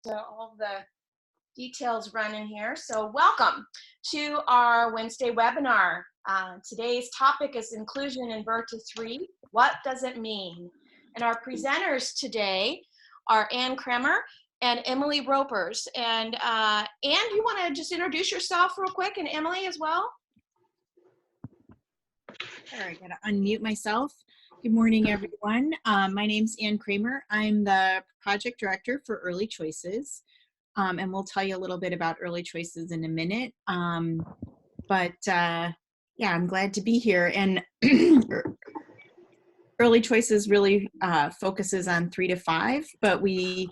all the details running here. So welcome to our Wednesday webinar. Today's topic is inclusion in Birth-3. What does it mean? And our presenters today are Kremer and Emily Ropars. And Anne, you want to just introduce yourself real quick, and Emily as well? Sure, I gotta unmute myself. Good morning, everyone. My name's Kremer. I'm the project director for Early Choices, and we'll tell you a little bit about Early Choices in a minute. Yeah, I'm glad to be here. And Early Choices really focuses on 3 to 5, but we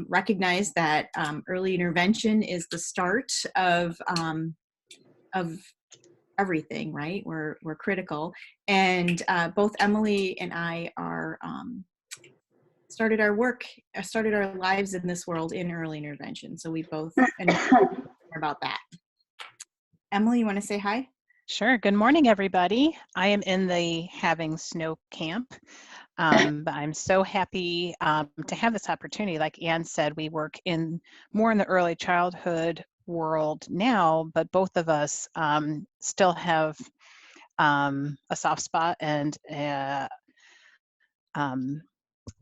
recognize that early intervention is the start of everything, right? We're critical, and both Emily and I are started our lives in this world in early intervention. So we both and about that. Emily, you want to say hi? Sure. Good morning, everybody. I am in the Having Snow camp. I'm so happy to have this opportunity. Like Anne said, we work more in the early childhood world now, but both of us still have a soft spot and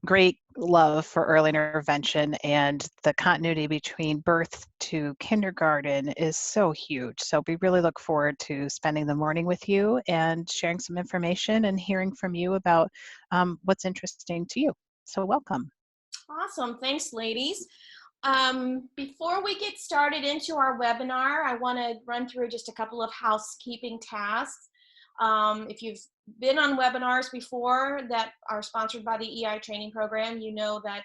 great love for early intervention, and the continuity between birth to kindergarten is so huge. So we really look forward to spending the morning with you and sharing some information and hearing from you about what's interesting to you. So welcome. Awesome. Thanks, ladies. Before we get started into our webinar, I want to run through just a couple of housekeeping tasks. If you've been on webinars before that are sponsored by the EI training program, you know that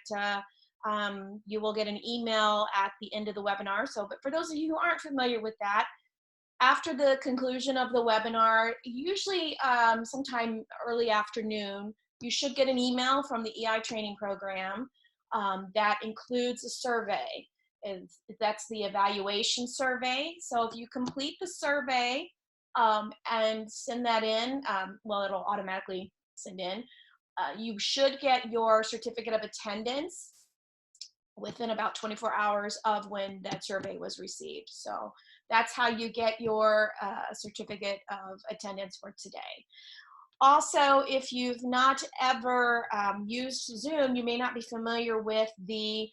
you will get an email at the end of the webinar. But for those of you who aren't familiar with that, after the conclusion of the webinar, usually sometime early afternoon, you should get an email from the EI training program that includes a survey. That's the evaluation survey. So if you complete the survey, and send that in, well, it'll automatically send in. You should get your certificate of attendance within about 24 hours of when that survey was received. So that's how you get your certificate of attendance for today. Also, if you've not ever used Zoom, you may not be familiar with the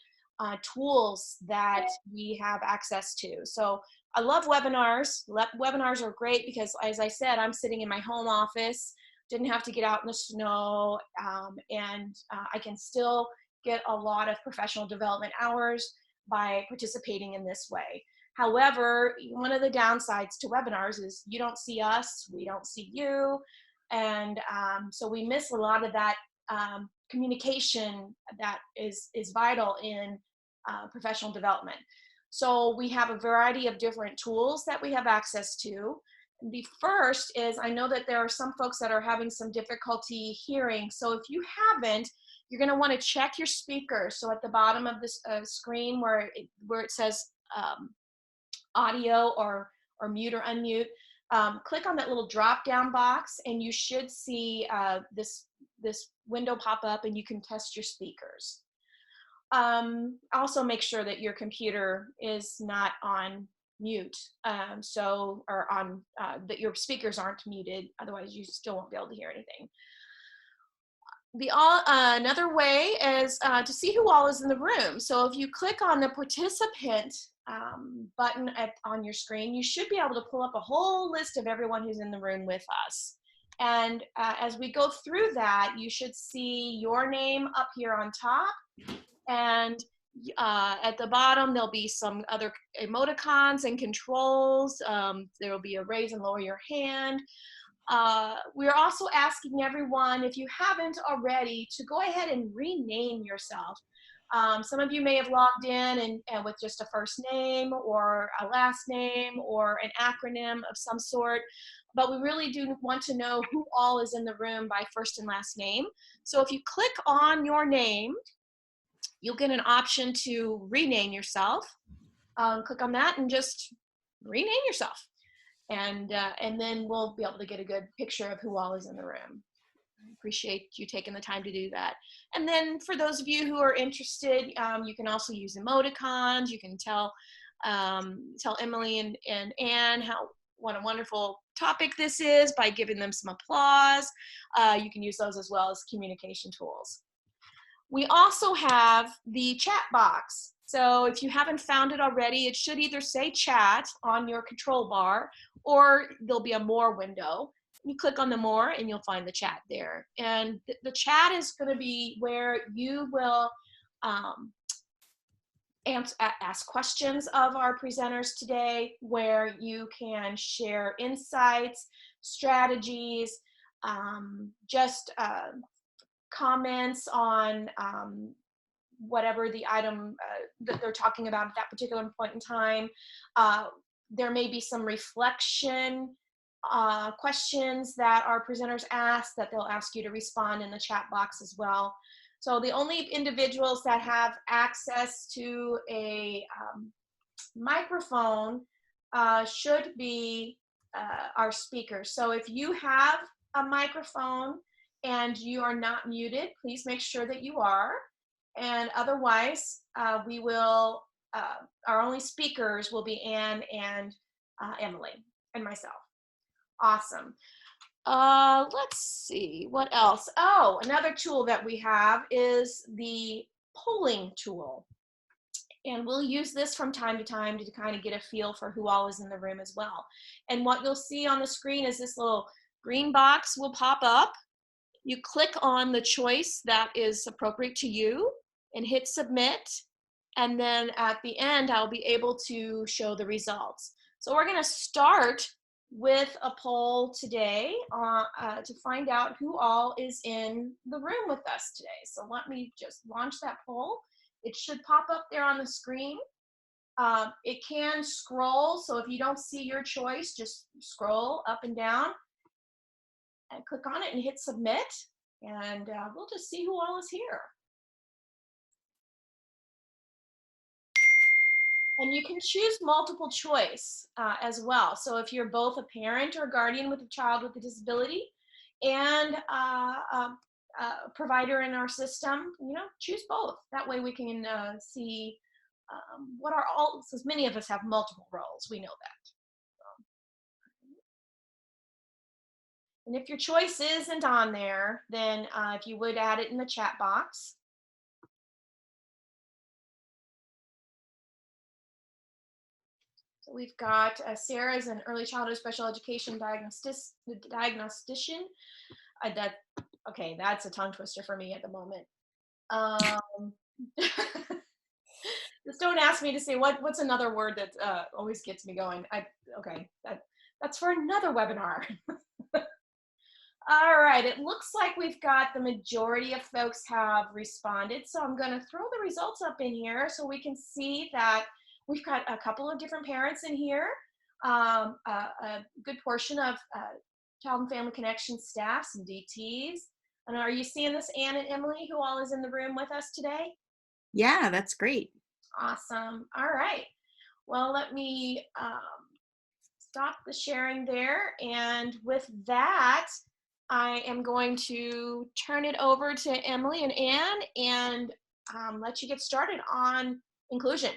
tools that we have access to. So I love webinars. Webinars are great because, as I said, I'm sitting in my home office, didn't have to get out in the snow, and I can still get a lot of professional development hours by participating in this way. However, one of the downsides to webinars is you don't see us, we don't see you, and so we miss a lot of that communication that is vital in professional development. So we have a variety of different tools that we have access to. The first is, I know that there are some folks that are having some difficulty hearing. So if you haven't, you're going to want to check your speaker. So at the bottom of this screen where it says audio or mute or unmute, click on that little drop down box and you should see this window pop up and you can test your speakers. Also make sure that your computer is not on mute, that your speakers aren't muted, otherwise you still won't be able to hear anything. Another way is to see who all is in the room. So if you click on the participant button on your screen, you should be able to pull up a whole list of everyone who's in the room with us. And as we go through that, you should see your name up here on top. And at the bottom, there'll be some other emoticons and controls. There will be a raise and lower your hand. We're also asking everyone, if you haven't already, to go ahead and rename yourself. Some of you may have logged in and with just a first name or a last name or an acronym of some sort, but we really do want to know who all is in the room by first and last name. So if you click on your name, you'll get an option to rename yourself. Click on that and just rename yourself. And then we'll be able to get a good picture of who all is in the room. Appreciate you taking the time to do that. And then for those of you who are interested, you can also use emoticons. You can tell Emily and Anne what a wonderful topic this is by giving them some applause. You can use those as well as communication tools. We also have the chat box. So if you haven't found it already, it should either say chat on your control bar, or there'll be a more window. You click on the more and you'll find the chat there. And the chat is going to be where you will ask questions of our presenters today, where you can share insights, strategies, comments on whatever the item that they're talking about at that particular point in time. There may be some reflection questions that our presenters ask that they'll ask you to respond in the chat box as well. So the only individuals that have access to a microphone should be our speakers. So if you have a microphone and you are not muted, please make sure that you are. And otherwise, we will, our only speakers will be Anne and Emily and myself. Awesome. Let's see, what else? Oh, another tool that we have is the polling tool. And we'll use this from time to time to kind of get a feel for who all is in the room as well. And what you'll see on the screen is this little green box will pop up. You click on the choice that is appropriate to you and hit submit. And then at the end, I'll be able to show the results. So we're going to start with a poll today to find out who all is in the room with us today. So let me just launch that poll. It should pop up there on the screen. It can scroll, so if you don't see your choice, just scroll up and down and click on it and hit submit, and we'll just see who all is here. And you can choose multiple choice as well. So if you're both a parent or guardian with a child with a disability and a provider in our system, choose both. That way we can see what are all, since many of us have multiple roles, we know that. And if your choice isn't on there, then if you would add it in the chat box. So we've got Sarah's an early childhood special education diagnostician. Okay, that's a tongue twister for me at the moment. Just don't ask me to say what's another word that always gets me going. Okay, that's for another webinar. All right, it looks like we've got the majority of folks have responded. So I'm going to throw the results up in here so we can see that we've got a couple of different parents in here, a good portion of Child and Family Connection staff, some DTs. And are you seeing this, Anne and Emily, who all is in the room with us today? Yeah, that's great. Awesome. All right. Well, let me stop the sharing there. And with that, I am going to turn it over to Emily and Anne and let you get started on inclusion.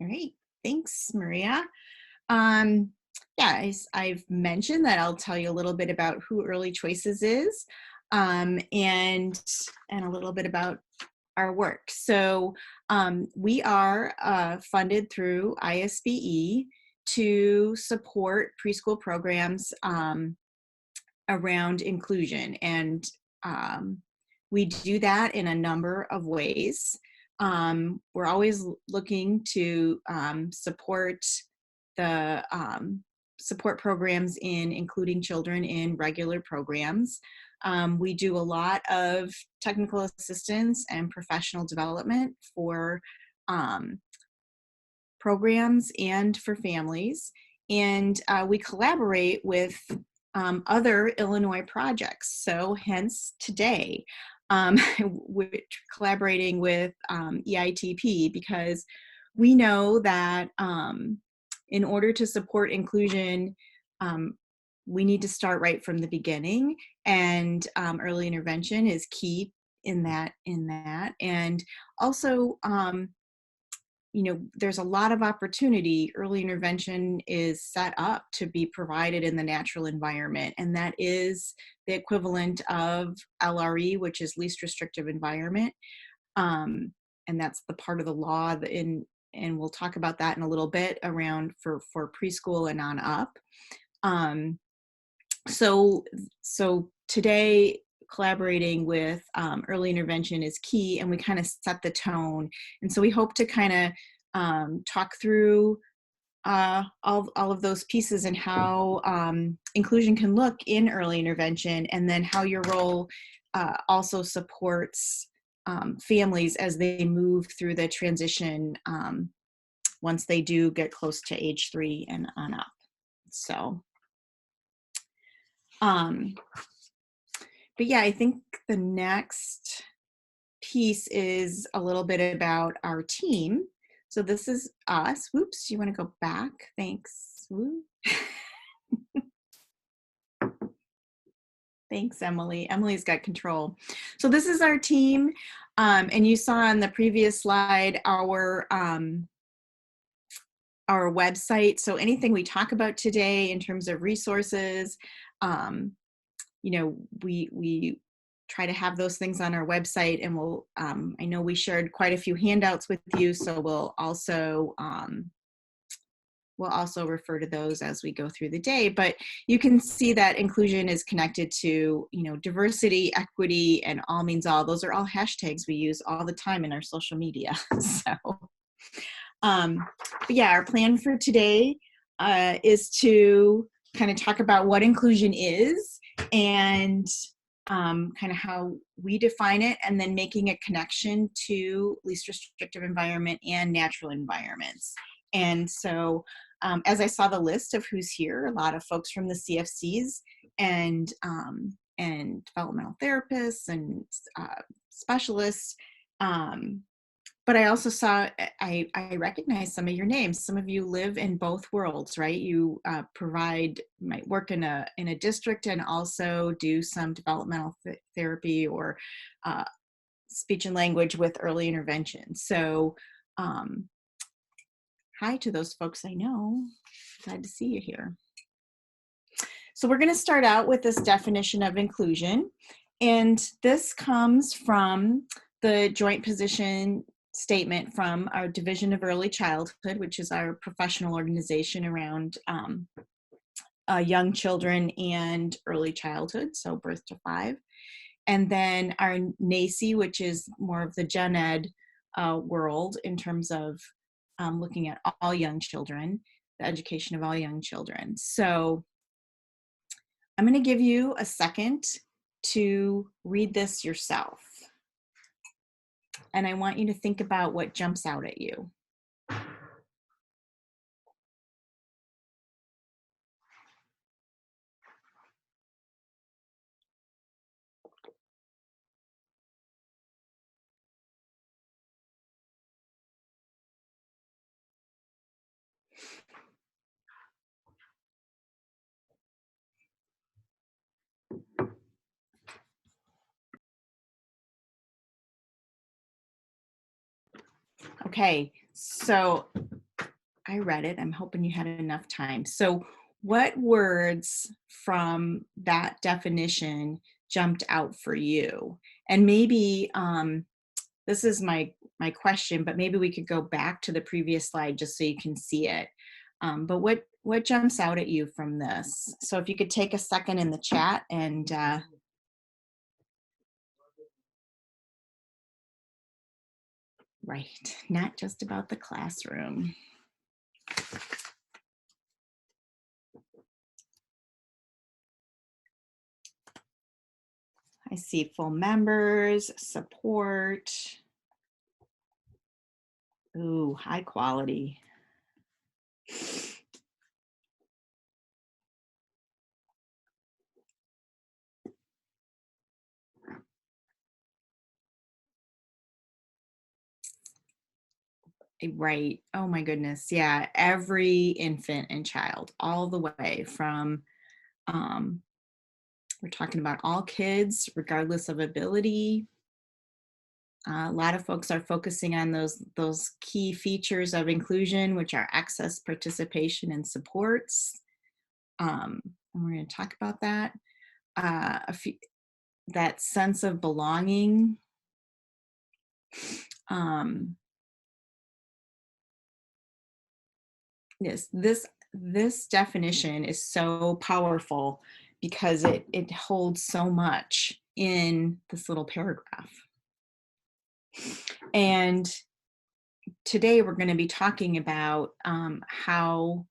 All right, thanks, Maria. Yeah, I've mentioned that I'll tell you a little bit about who Early Choices is, and a little bit about our work. So we are funded through ISBE to support preschool programs around inclusion, and we do that in a number of ways. We're always looking to support the support programs in including children in regular programs. We do a lot of technical assistance and professional development for programs and for families. And we collaborate with other Illinois projects. So hence today, we're collaborating with EITP because we know that in order to support inclusion we need to start right from the beginning, and early intervention is key in that. And also, you know, there's a lot of opportunity. Early intervention is set up to be provided in the natural environment, and that is the equivalent of LRE, which is least restrictive environment. And that's the part of the law and we'll talk about that in a little bit around for preschool and on up. So today, collaborating with early intervention is key, and we kind of set the tone. And so we hope to kind of talk through all of those pieces and how inclusion can look in early intervention, and then how your role also supports families as they move through the transition once they do get close to age 3 and on up. So, but yeah, I think the next piece is a little bit about our team. So this is us. Whoops, you want to go back? Thanks. Woo. Thanks, Emily. Emily's got control. So this is our team. And you saw on the previous slide our website. So anything we talk about today in terms of resources, you know, we try to have those things on our website, and we'll, I know we shared quite a few handouts with you, so we'll also refer to those as we go through the day. But you can see that inclusion is connected to, you know, diversity, equity, and all means all. Those are all hashtags we use all the time in our social media. So, but yeah, our plan for today is to kind of talk about what inclusion is, and kind of how we define it, and then making a connection to least restrictive environment and natural environments. And so as I saw the list of who's here, a lot of folks from the CFCs and developmental therapists and specialists, but I also saw, I recognize some of your names. Some of you live in both worlds, right? You might work in a district and also do some developmental therapy or speech and language with early intervention. So hi to those folks I know. Glad to see you here. So we're going to start out with this definition of inclusion. And this comes from the joint position statement from our Division of Early Childhood, which is our professional organization around young children and early childhood, so birth to 5. And then our NACI, which is more of the gen ed world in terms of looking at all young children, the education of all young children. So I'm going to give you a second to read this yourself. And I want you to think about what jumps out at you. Okay, so I read it. I'm hoping you had enough time. So what words from that definition jumped out for you? And maybe this is my question, but maybe we could go back to the previous slide just so you can see it. But what jumps out at you from this? So if you could take a second in the chat and right, not just about the classroom. I see full members, support. Ooh, high quality. Right. Oh my goodness. Yeah. Every infant and child, all the way from We're talking about all kids, regardless of ability. A lot of folks are focusing on those key features of inclusion, which are access, participation, and supports. And we're going to talk about that. That sense of belonging. Yes, this definition is so powerful because it holds so much in this little paragraph. And today we're going to be talking about how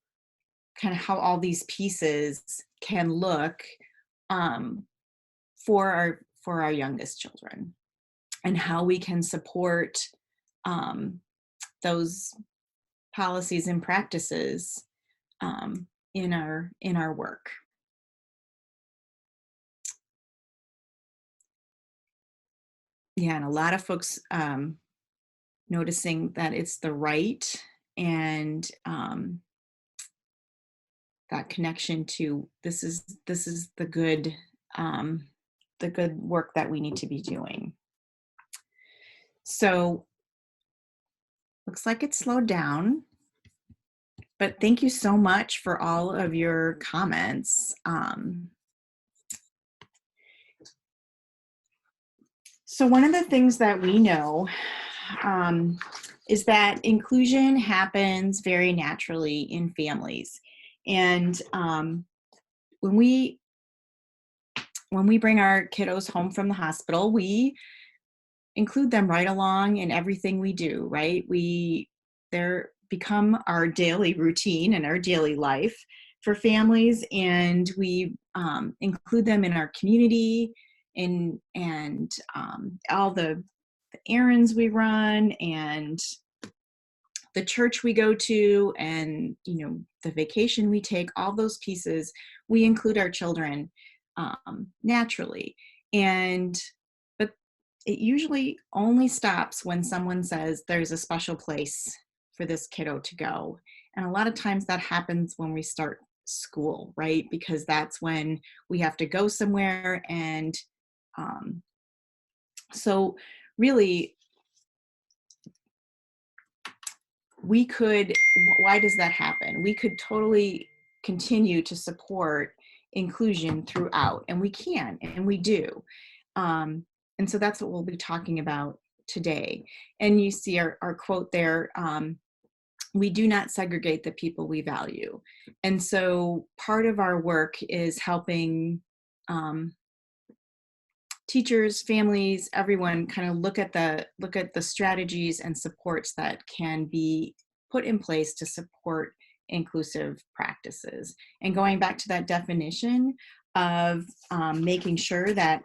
all these pieces can look for our youngest children, and how we can support those policies and practices in our work. Yeah, and a lot of folks noticing that it's the right, and that connection to this is the good work that we need to be doing. So looks like it slowed down, but thank you so much for all of your comments. So one of the things that we know is that inclusion happens very naturally in families. And when we bring our kiddos home from the hospital, we include them right along in everything we do, right? They're become our daily routine and our daily life for families, and we include them in our community and all the errands we run and the church we go to, and the vacation we take. All those pieces we include our children naturally, but it usually only stops when someone says there's a special place for this kiddo to go. And a lot of times that happens when we start school, right? Because that's when we have to go somewhere. And so really, why does that happen? We could totally continue to support inclusion throughout, and we can, and we do. And so that's what we'll be talking about today. And you see our quote there, we do not segregate the people we value. And so part of our work is helping teachers, families, everyone kind of look at the strategies and supports that can be put in place to support inclusive practices. And going back to that definition of making sure that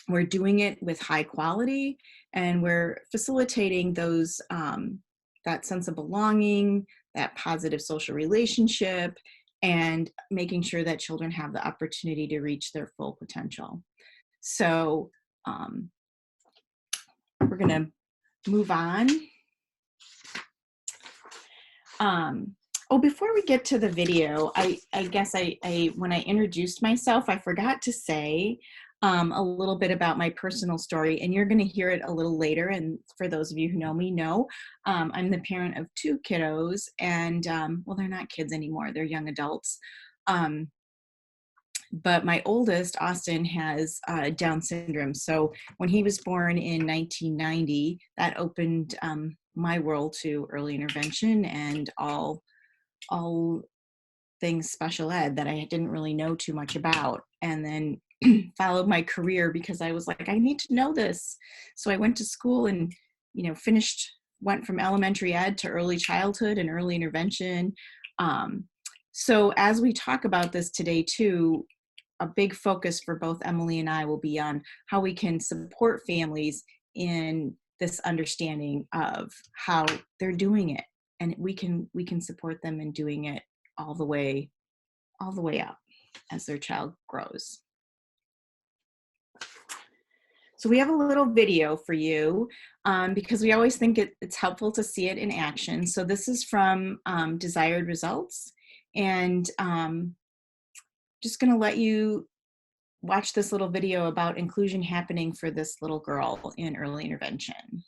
we're doing it with high quality, and we're facilitating those that sense of belonging, that positive social relationship, and making sure that children have the opportunity to reach their full potential. So we're going to move on. Before we get to the video, I guess I when I introduced myself, I forgot to say a little bit about my personal story, and you're going to hear it a little later. And for those of you who know me, I'm the parent of 2 kiddos, and well, they're not kids anymore; they're young adults. But my oldest, Austin, has Down syndrome. So when he was born in 1990, that opened my world to early intervention and all things special ed that I didn't really know too much about. And then followed my career because I was like, I need to know this. So I went to school and, went from elementary ed to early childhood and early intervention. So as we talk about this today too, a big focus for both Emily and I will be on how we can support families in this understanding of how they're doing it, and we can support them in doing it all the way up as their child grows. So we have a little video for you because we always think it's helpful to see it in action. So this is from Desired Results, and just going to let you watch this little video about inclusion happening for this little girl in early intervention.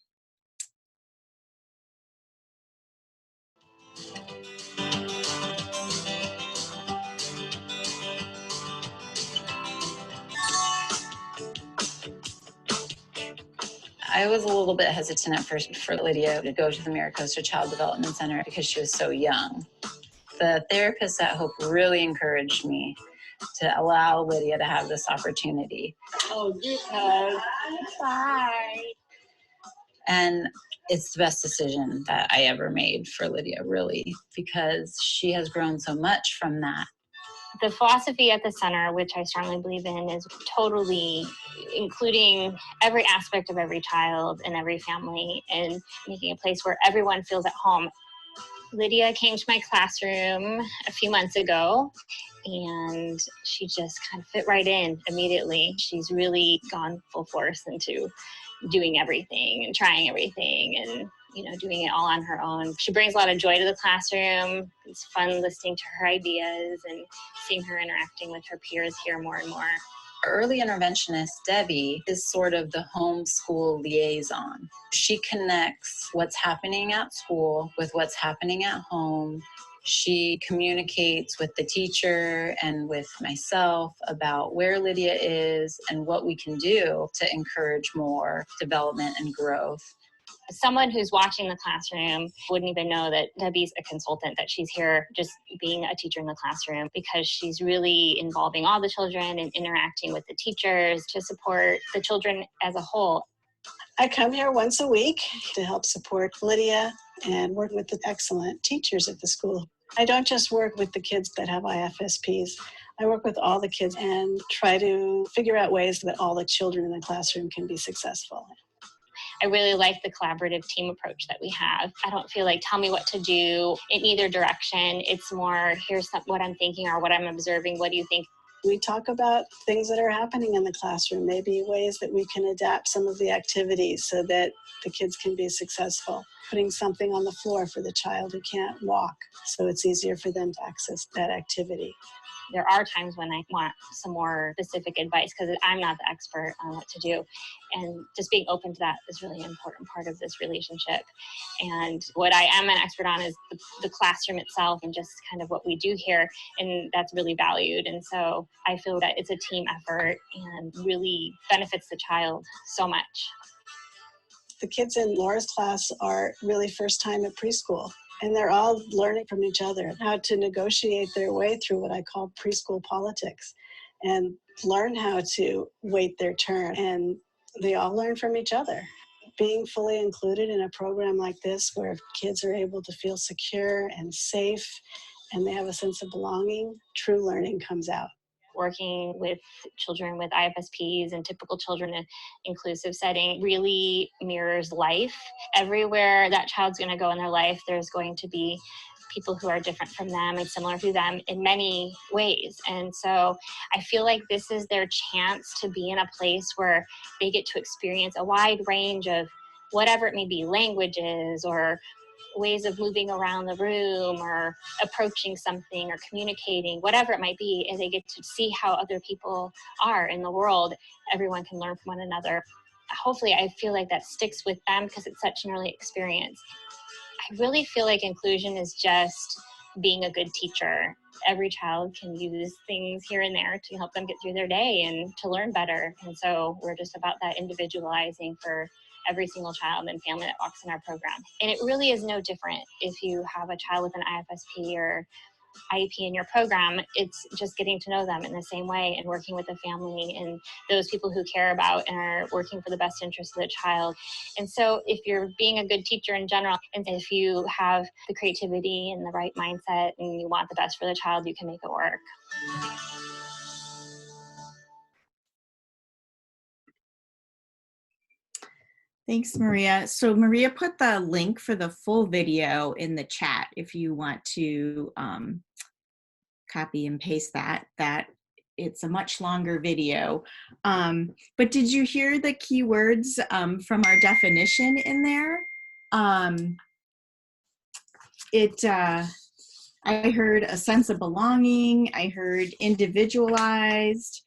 I was a little bit hesitant at first for Lydia to go to the Maricosta Child Development Center because she was so young. The therapists at Hope really encouraged me to allow Lydia to have this opportunity. Oh, good. Bye. And it's the best decision that I ever made for Lydia, really, because she has grown so much from that. The philosophy at the center, which I strongly believe in, is totally including every aspect of every child and every family and making a place where everyone feels at home. Lydia came to my classroom a few months ago and she just kind of fit right in immediately. She's really gone full force into doing everything and trying everything and doing it all on her own. She brings a lot of joy to the classroom. It's fun listening to her ideas and seeing her interacting with her peers here more and more. Early interventionist Debbie is sort of the homeschool liaison. She connects what's happening at school with what's happening at home. She communicates with the teacher and with myself about where Lydia is and what we can do to encourage more development and growth. Someone who's watching the classroom wouldn't even know that Debbie's a consultant, that she's here just being a teacher in the classroom, because she's really involving all the children and interacting with the teachers to support the children as a whole. I come here once a week to help support Lydia and work with the excellent teachers at the school. I don't just work with the kids that have IFSPs. I work with all the kids and try to figure out ways that all the children in the classroom can be successful. I really like the collaborative team approach that we have. I don't feel like tell me what to do in either direction. It's more, here's what I'm thinking or what I'm observing. What do you think? We talk about things that are happening in the classroom, maybe ways that we can adapt some of the activities so that the kids can be successful. Putting something on the floor for the child who can't walk, so it's easier for them to access that activity. There are times when I want some more specific advice because I'm not the expert on what to do. And just being open to that is really an important part of this relationship. And what I am an expert on is the classroom itself and just kind of what we do here. And that's really valued. And so I feel that it's a team effort and really benefits the child so much. The kids in Laura's class are really first time at preschool. And they're all learning from each other how to negotiate their way through what I call preschool politics and learn how to wait their turn. And they all learn from each other. Being fully included in a program like this where kids are able to feel secure and safe and they have a sense of belonging, true learning comes out. Working with children with IFSPs and typical children in inclusive setting really mirrors life. Everywhere that child's going to go in their life, there's going to be people who are different from them and similar to them in many ways. And so I feel like this is their chance to be in a place where they get to experience a wide range of whatever it may be, languages or ways of moving around the room or approaching something or communicating, whatever it might be, and they get to see how other people are in the world. Everyone can learn from one another. Hopefully, I feel like that sticks with them because it's such an early experience. I really feel like inclusion is just being a good teacher. Every child can use things here and there to help them get through their day and to learn better. And so we're just about that individualizing for every single child and family that walks in our program. And it really is no different if you have a child with an IFSP or IEP in your program. It's just getting to know them in the same way and working with the family and those people who care about and are working for the best interest of the child. And so if you're being a good teacher in general, and if you have the creativity and the right mindset and you want the best for the child, you can make it work. Thanks, Maria. So Maria put the link for the full video in the chat if you want to copy and paste that. It's a much longer video. But did you hear the keywords from our definition in there? I heard a sense of belonging. I heard individualized,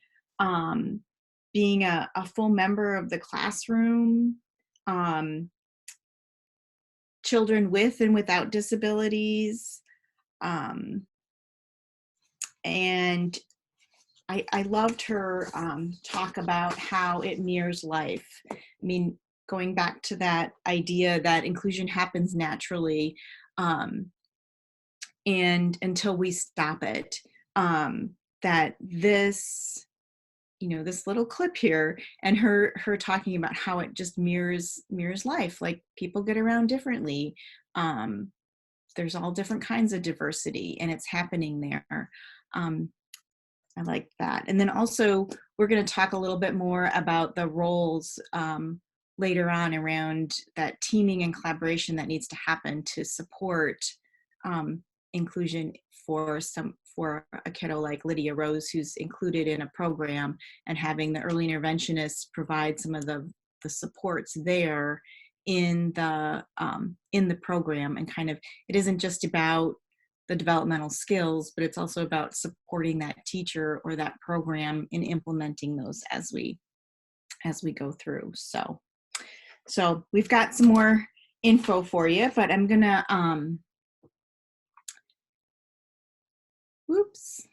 being a full member of the classroom, children with and without disabilities. And I loved her talk about how it mirrors life. I mean, going back to that idea that inclusion happens naturally, and until we stop it, that this, this little clip here, and her talking about how it just mirrors life. Like, people get around differently. There's all different kinds of diversity, and it's happening there. I like that. And then also, we're going to talk a little bit more about the roles later on around that teaming and collaboration that needs to happen to support inclusion for a kiddo like Lydia Rose, who's included in a program, and having the early interventionists provide some of the supports there in the program. And kind of, it isn't just about the developmental skills, but it's also about supporting that teacher or that program in implementing those as we go through. So we've got some more info for you, but I'm gonna whoops.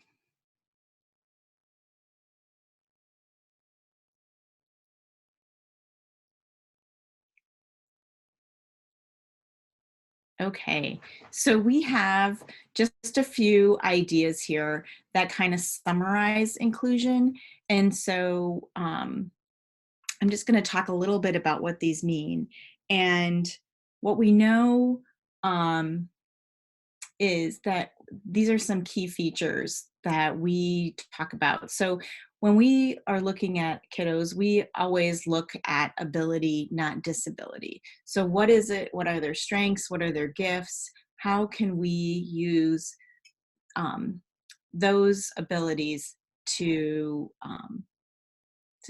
Okay, so we have just a few ideas here that kind of summarize inclusion. And so I'm just going to talk a little bit about what these mean. And what we know is that these are some key features that we talk about. So when we are looking at kiddos, we always look at ability, not disability. So what is it? What are their strengths? What are their gifts? How can we use those abilities to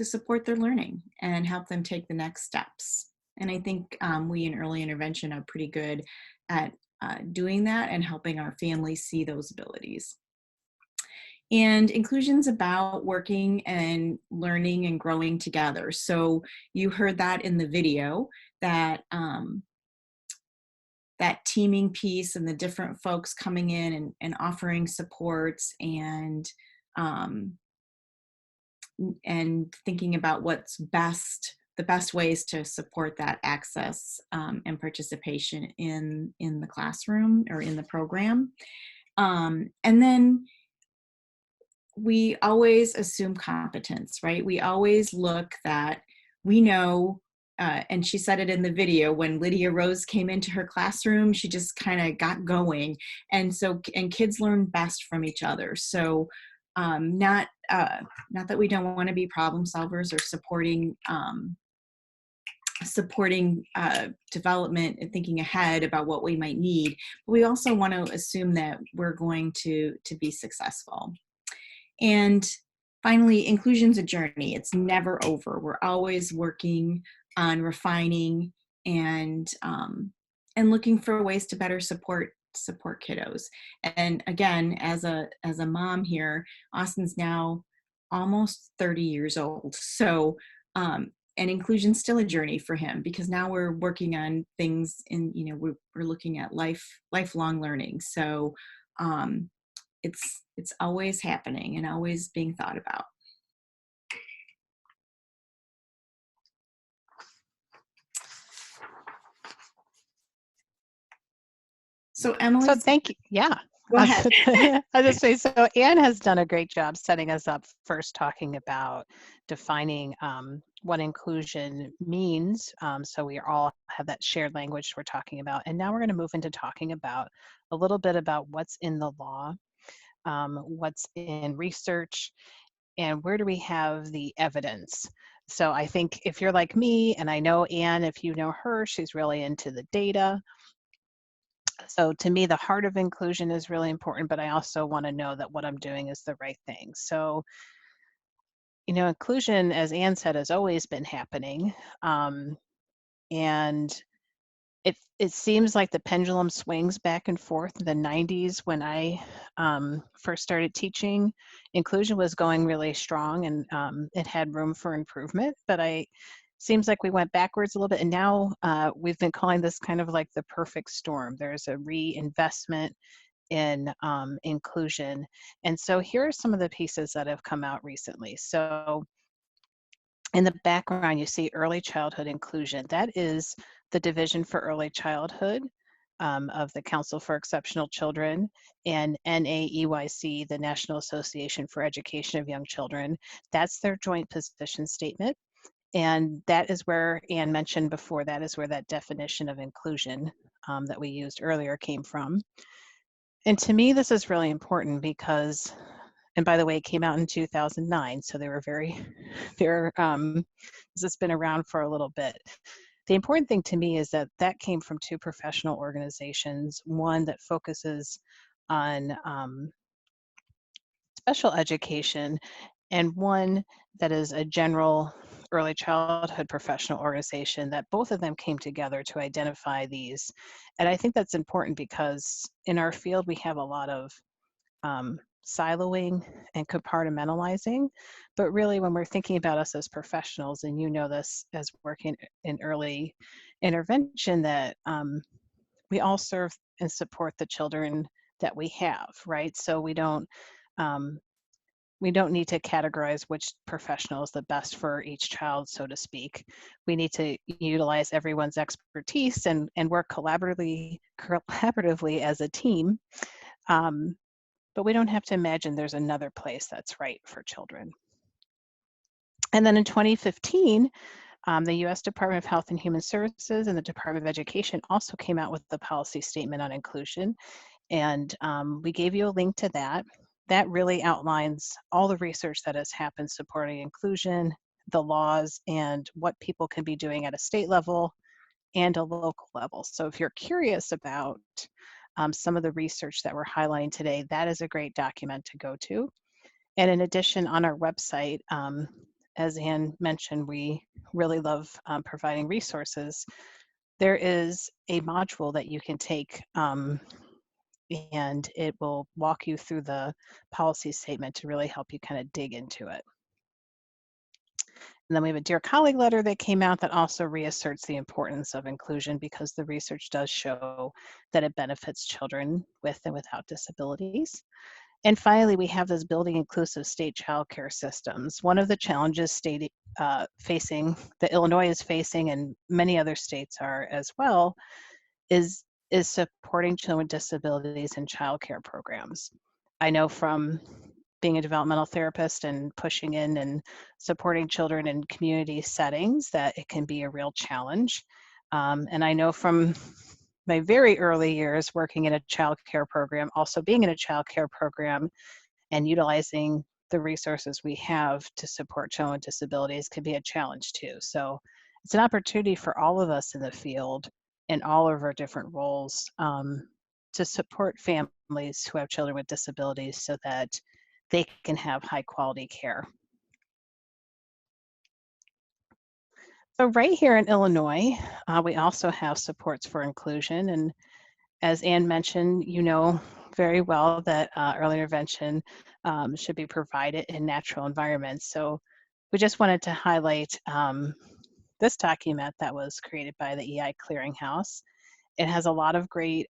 support their learning and help them take the next steps? And I think we in early intervention are pretty good at doing that and helping our families see those abilities. And inclusion's about working and learning and growing together. So you heard that in the video, that that teaming piece and the different folks coming in and offering supports and thinking about what's best, the best ways to support that access and participation in the classroom or in the program. And then we always assume competence, right? We always look that we know, and she said it in the video, when Lydia Rose came into her classroom, she just kind of got going. And so, and kids learn best from each other. So not that we don't want to be problem solvers or supporting development and thinking ahead about what we might need, but we also want to assume that we're going to be successful. And finally, inclusion's a journey. It's never over. We're always working on refining and looking for ways to better support kiddos. And again, as a mom here, Austin's now almost 30 years old. So and inclusion's still a journey for him, because now we're working on things in, we're looking at lifelong learning. So it's always happening and always being thought about. So Emily. So thank you. Yeah. Go ahead. I'll just say, so Anne has done a great job setting us up first, talking about defining what inclusion means. So we all have that shared language we're talking about. And now we're going to move into talking about a little bit about what's in the law, what's in research, and where do we have the evidence. So I think if you're like me, and I know Anne, if you know her, she's really into the data. So to me, the heart of inclusion is really important, but I also want to know that what I'm doing is the right thing. So, inclusion, as Anne said, has always been happening. And it seems like the pendulum swings back and forth. In the 90s, when I first started teaching, inclusion was going really strong, and it had room for improvement, but seems like we went backwards a little bit, and now we've been calling this kind of like the perfect storm. There's a reinvestment in inclusion. And so here are some of the pieces that have come out recently. So in the background, you see early childhood inclusion. That is the Division for Early Childhood of the Council for Exceptional Children, and NAEYC, the National Association for Education of Young Children. That's their joint position statement. And that is where Anne mentioned before, that is where that definition of inclusion that we used earlier came from. And to me, this is really important because, and by the way, it came out in 2009, so they were this has been around for a little bit. The important thing to me is that that came from two professional organizations, one that focuses on special education, and one that is a general early childhood professional organization, that both of them came together to identify these. And I think that's important because in our field, we have a lot of siloing and compartmentalizing, but really when we're thinking about us as professionals, and you know this as working in early intervention, that we all serve and support the children that we have, right? So we don't need to categorize which professional is the best for each child, so to speak. We need to utilize everyone's expertise and work collaboratively as a team. But we don't have to imagine there's another place that's right for children. And then in 2015, the U.S. Department of Health and Human Services and the Department of Education also came out with the policy statement on inclusion. And we gave you a link to that. That really outlines all the research that has happened supporting inclusion, the laws, and what people can be doing at a state level and a local level. So if you're curious about some of the research that we're highlighting today, that is a great document to go to. And in addition, on our website, as Anne mentioned, we really love providing resources. There is a module that you can take and it will walk you through the policy statement to really help you kind of dig into it. And then we have a Dear Colleague letter that came out that also reasserts the importance of inclusion, because the research does show that it benefits children with and without disabilities. And finally, we have this Building Inclusive State Childcare Systems. One of the challenges that Illinois is facing, and many other states are as well, is supporting children with disabilities in childcare programs. I know from being a developmental therapist and pushing in and supporting children in community settings that it can be a real challenge. And I know from my very early years working in a child care program, also being in a child care program and utilizing the resources we have to support children with disabilities can be a challenge too. So it's an opportunity for all of us in the field in all of our different roles to support families who have children with disabilities so that they can have high quality care. So right here in Illinois, we also have supports for inclusion. And as Anne mentioned, you know very well that early intervention should be provided in natural environments. So we just wanted to highlight this document that was created by the EI Clearinghouse. It has a lot of great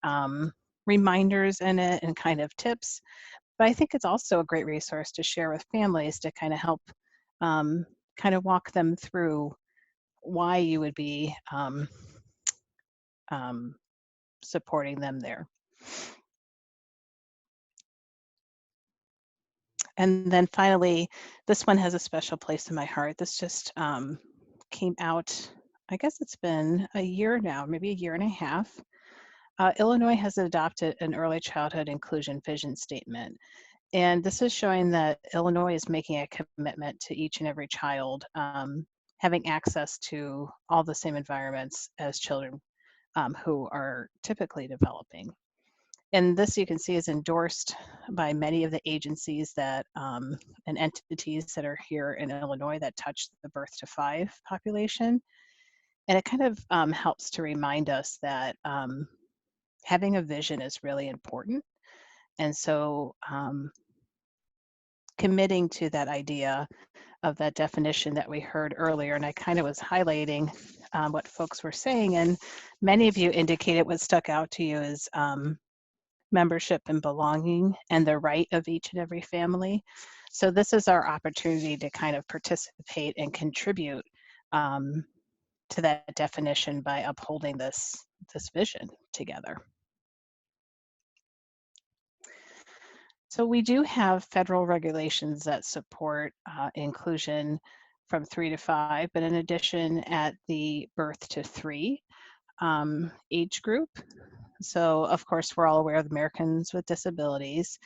reminders in it and kind of tips, but I think it's also a great resource to share with families to kind of help kind of walk them through why you would be supporting them there. And then finally, this one has a special place in my heart. This just came out, I guess it's been a year now, maybe a year and a half. Illinois has adopted an early childhood inclusion vision statement. And this is showing that Illinois is making a commitment to each and every child having access to all the same environments as children who are typically developing. And this, you can see, is endorsed by many of the agencies that and entities that are here in Illinois that touch the birth to 5 population. And it kind of helps to remind us that having a vision is really important. And so committing to that idea of that definition that we heard earlier, and I kind of was highlighting what folks were saying, and many of you indicated what stuck out to you is membership and belonging and the right of each and every family. So this is our opportunity to kind of participate and contribute to that definition by upholding this vision together. So we do have federal regulations that support inclusion from 3 to 5, but in addition at the birth-to-3 age group. So of course, we're all aware of the Americans with Disabilities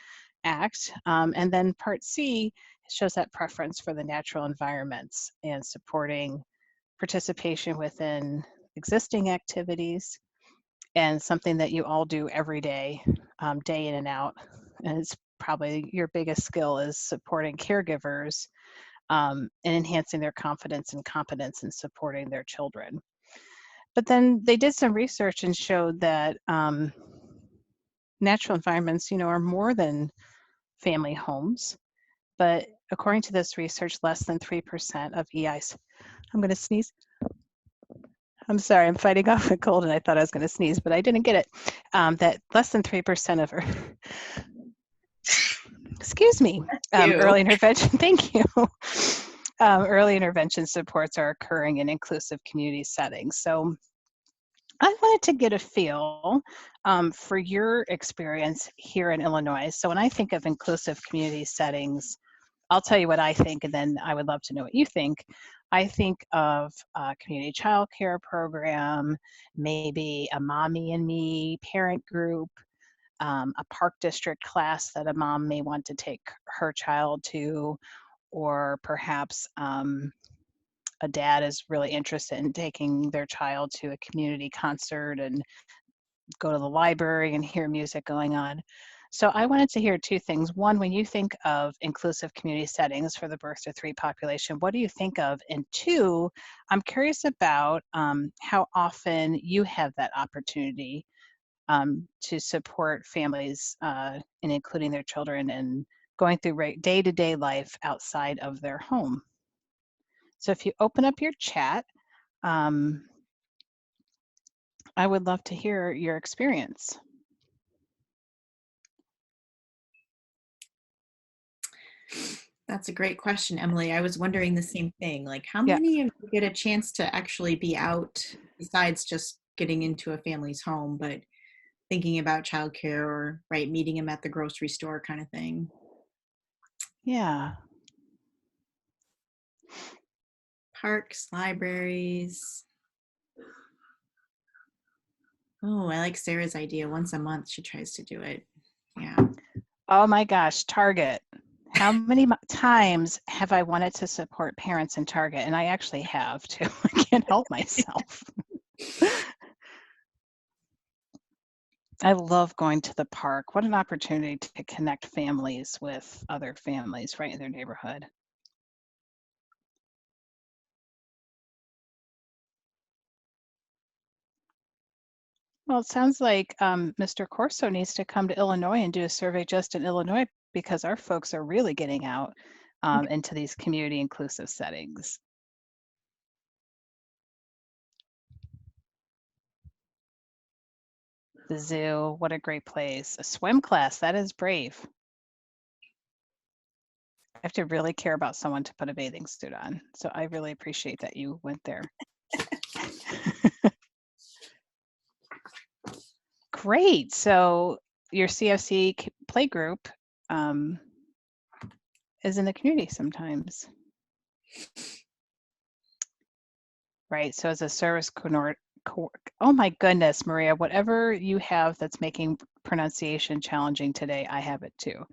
Act. And then Part C shows that preference for the natural environments and supporting participation within existing activities and something that you all do every day, day in and out. And it's probably your biggest skill is supporting caregivers and enhancing their confidence and competence in supporting their children. But then they did some research and showed that natural environments, are more than family homes. But according to this research, less than 3% of EIs, I'm going to sneeze. I'm sorry, I'm fighting off a cold and I thought I was going to sneeze, but I didn't get it. That less than 3% of excuse me, early intervention, thank you. Early intervention supports are occurring in inclusive community settings. So I wanted to get a feel for your experience here in Illinois. So when I think of inclusive community settings, I'll tell you what I think, and then I would love to know what you think. I think of a community child care program, maybe a mommy and me parent group, a park district class that a mom may want to take her child to, or perhaps a dad is really interested in taking their child to a community concert and go to the library and hear music going on. So I wanted to hear two things. One, when you think of inclusive community settings for the birth-to-3 population, what do you think of? And two, I'm curious about how often you have that opportunity to support families in including their children and going through day-to-day life outside of their home. So if you open up your chat, I would love to hear your experience. That's a great question, Emily. I was wondering the same thing. Like, how many of you get a chance to actually be out besides just getting into a family's home, but thinking about childcare or meeting them at the grocery store kind of thing? Yeah. Parks, libraries. Oh, I like Sarah's idea. Once a month, she tries to do it. Yeah. Oh my gosh, Target. How many times have I wanted to support parents in Target? And I actually have too. I can't help myself. I love going to the park. What an opportunity to connect families with other families right in their neighborhood. Well, it sounds like Mr. Corso needs to come to Illinois and do a survey just in Illinois, because our folks are really getting out into these community inclusive settings. The zoo, what a great place. A swim class, that is brave. I have to really care about someone to put a bathing suit on. So I really appreciate that you went there. Great. So your CFC play group is in the community sometimes. Right. So as a service coordinator, oh my goodness, Maria, whatever you have that's making pronunciation challenging today, I have it too.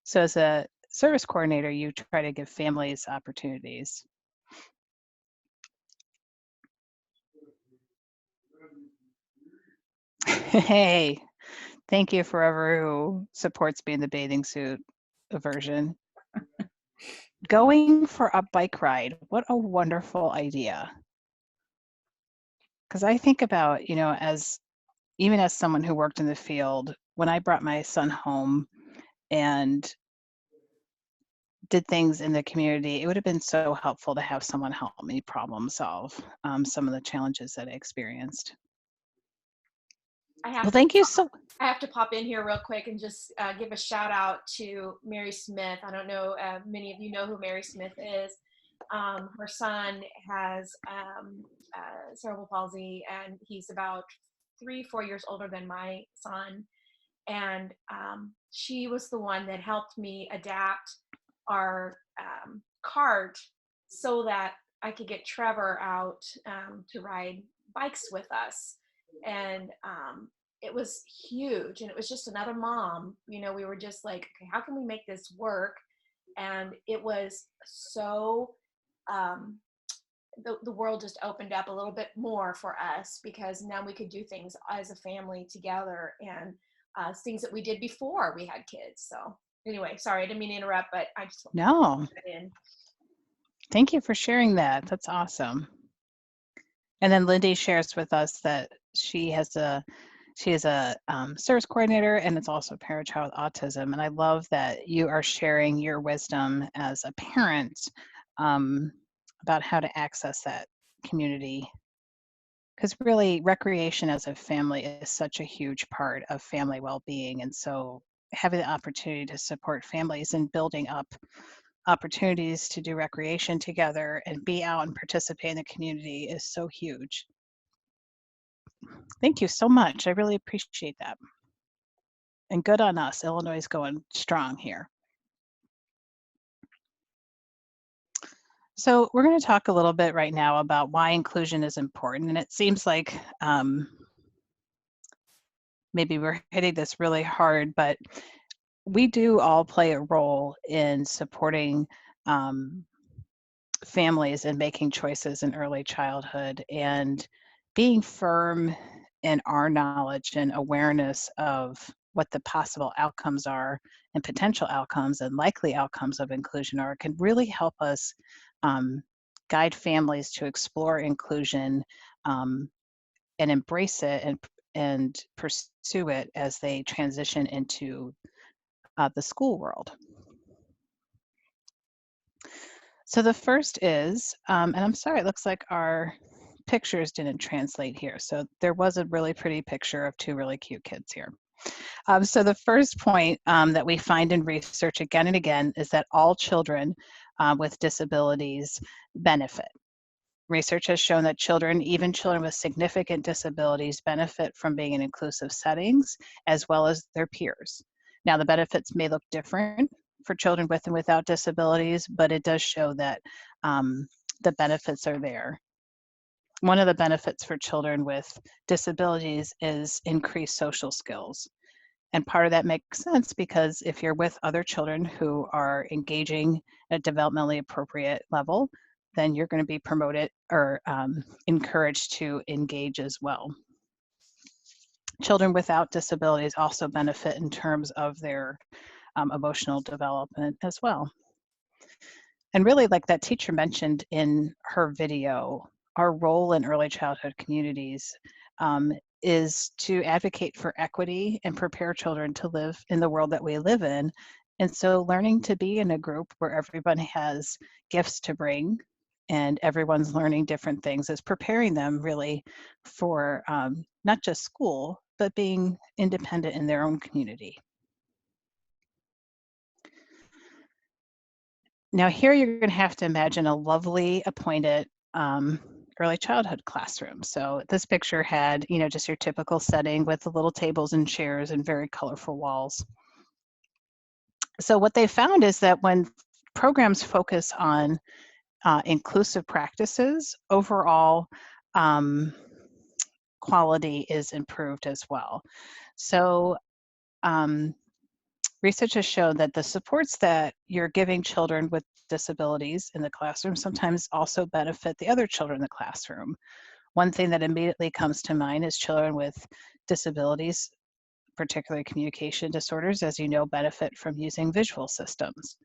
So as a service coordinator, you try to give families opportunities. Hey, thank you forever who supports me in the bathing suit aversion. Going for a bike ride, what a wonderful idea. Because I think about, you know, as even as someone who worked in the field, when I brought my son home and did things in the community, it would have been so helpful to have someone help me problem solve some of the challenges that I experienced. I have Well, to thank you so. I have to pop in here real quick and just give a shout out to Mary Smith. I don't know, many of you know who Mary Smith is. Her son has cerebral palsy, and he's about 4 years older than my son. And she was the one that helped me adapt our cart so that I could get Trevor out to ride bikes with us. And it was huge. And it was just another mom. You know, we were just like, okay, how can we make this work? And it was so, the world just opened up a little bit more for us because now we could do things as a family together, and things that we did before we had kids. So anyway, sorry, I didn't mean to interrupt, but I just No, put that in. thank you for sharing that. That's awesome. And then Lindy shares with us that she is a service coordinator, and it's also a parent-child autism. And I love that you are sharing your wisdom as a parent about how to access that community. Because really, recreation as a family is such a huge part of family well-being. And so having the opportunity to support families in building up opportunities to do recreation together and be out and participate in the community is so huge. Thank you so much. I really appreciate that. And good on us. Illinois is going strong here. So we're going to talk a little bit right now about why inclusion is important. And it seems like maybe we're hitting this really hard, but we do all play a role in supporting families and making choices in early childhood, and being firm in our knowledge and awareness of what the possible outcomes are and potential outcomes and likely outcomes of inclusion are can really help us guide families to explore inclusion and embrace it and pursue it as they transition into the school world. So the first is, and I'm sorry, it looks like our pictures didn't translate here. So there was a really pretty picture of two really cute kids here. So the first point that we find in research again and again is that all children with disabilities benefit. Research has shown that children, even children with significant disabilities, benefit from being in inclusive settings as well as their peers. Now, the benefits may look different for children with and without disabilities, but it does show that the benefits are there. One of the benefits for children with disabilities is increased social skills. And part of that makes sense because if you're with other children who are engaging at a developmentally appropriate level, then you're going to be promoted or encouraged to engage as well. Children without disabilities also benefit in terms of their emotional development as well. And really, like that teacher mentioned in her video, our role in early childhood communities is to advocate for equity and prepare children to live in the world that we live in. And so learning to be in a group where everyone has gifts to bring and everyone's learning different things is preparing them really for not just school, but being independent in their own community. Now here you're going to have to imagine a lovely appointed early childhood classroom. So this picture had, you know, just your typical setting with the little tables and chairs and very colorful walls. So what they found is that when programs focus on inclusive practices, overall quality is improved as well. So research has shown that the supports that you're giving children with disabilities in the classroom sometimes also benefit the other children in the classroom. One thing that immediately comes to mind is children with disabilities, particularly communication disorders, as you know, benefit from using visual systems.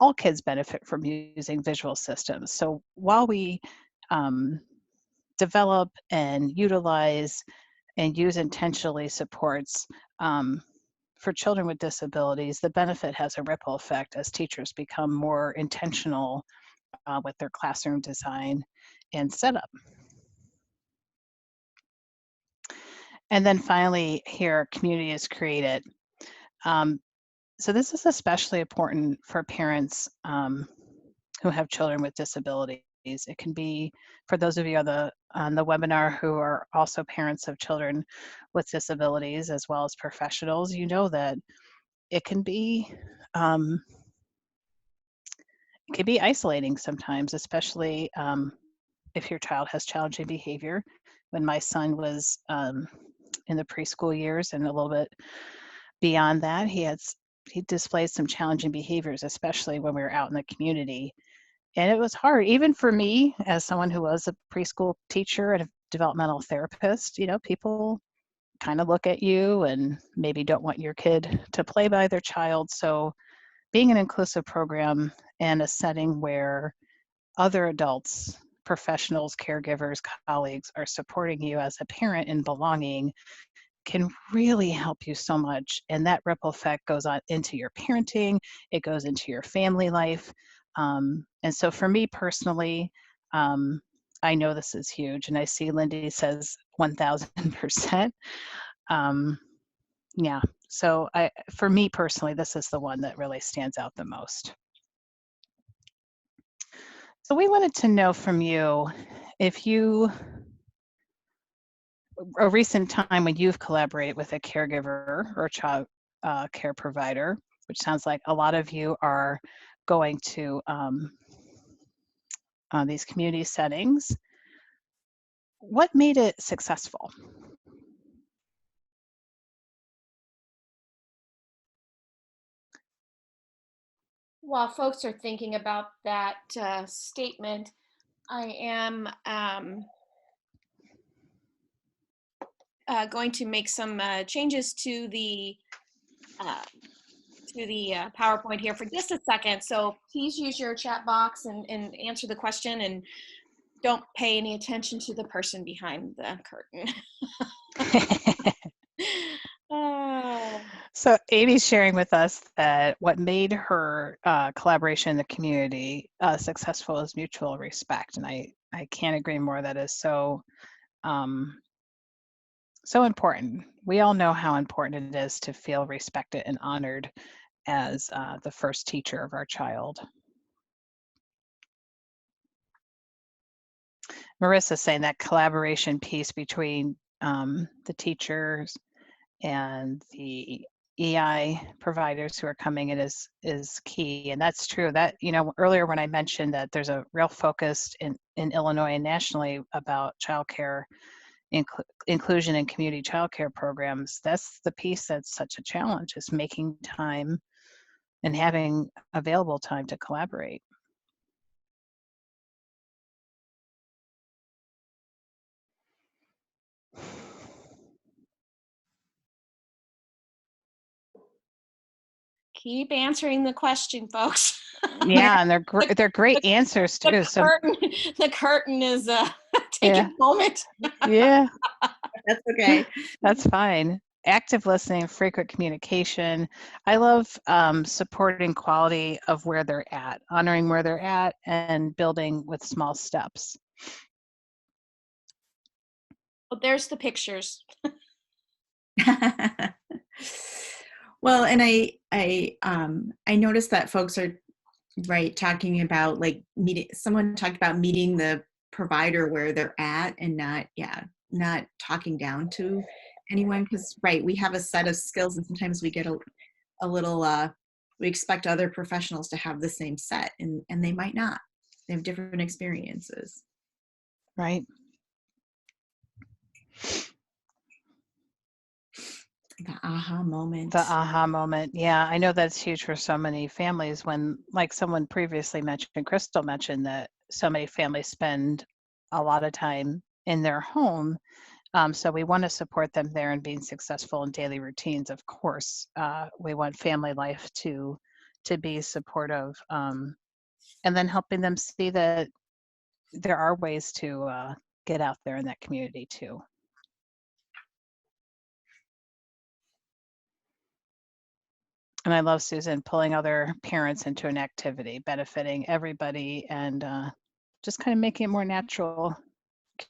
All kids benefit from using visual systems. So while we develop and utilize and use intentionally supports for children with disabilities, the benefit has a ripple effect as teachers become more intentional with their classroom design and setup. And then finally here, community is created. So this is especially important for parents who have children with disabilities. It can be for those of you on the webinar who are also parents of children with disabilities as well as professionals. You know that it can be isolating sometimes, especially if your child has challenging behavior. When my son was in the preschool years and a little bit beyond that, he displayed some challenging behaviors, especially when we were out in the community. And it was hard, even for me, as someone who was a preschool teacher and a developmental therapist. You know, people kind of look at you and maybe don't want your kid to play by their child. So being an inclusive program and a setting where other adults, professionals, caregivers, colleagues are supporting you as a parent in belonging can really help you so much. And that ripple effect goes on into your parenting, it goes into your family life. And so for me personally, I know this is huge, and I see Lindy says 1000%. Yeah, so for me personally, this is the one that really stands out the most. So we wanted to know from you if a recent time when you've collaborated with a caregiver or a child care provider, which sounds like a lot of you are going to these community settings. What made it successful? While folks are thinking about that statement, I am going to make some changes to the PowerPoint here for just a second. So please use your chat box and answer the question, and don't pay any attention to the person behind the curtain. So Amy's sharing with us that what made her collaboration in the community successful is mutual respect. And I can't agree more. That is so important. We all know how important it is to feel respected and honored as the first teacher of our child. Marissa's saying that collaboration piece between the teachers and the EI providers who are coming in is key. And that's true. That, you know, earlier when I mentioned that there's a real focus in Illinois and nationally about childcare inclusion in community childcare programs, that's the piece that's such a challenge, is making time and having available time to collaborate. Keep answering the question, folks. Yeah, and they're great answers too. The curtain is taking a moment. Yeah, That's okay. That's fine. Active listening, frequent communication. I love supporting quality of where they're at, honoring where they're at, and building with small steps. Well, there's the pictures. Well, and I noticed that folks are talking about like someone talked about meeting the provider where they're at and not talking down to anyone, because we have a set of skills and sometimes we get a little we expect other professionals to have the same set, and they might not. They have different experiences. Right. The aha moment. The aha moment. Yeah, I know that's huge for so many families when, like someone previously mentioned, Crystal mentioned that so many families spend a lot of time in their home. So we want to support them there in being successful in daily routines. Of course, we want family life to be supportive, and then helping them see that there are ways to get out there in that community too. And I love, Susan, pulling other parents into an activity, benefiting everybody, and just kind of making it more natural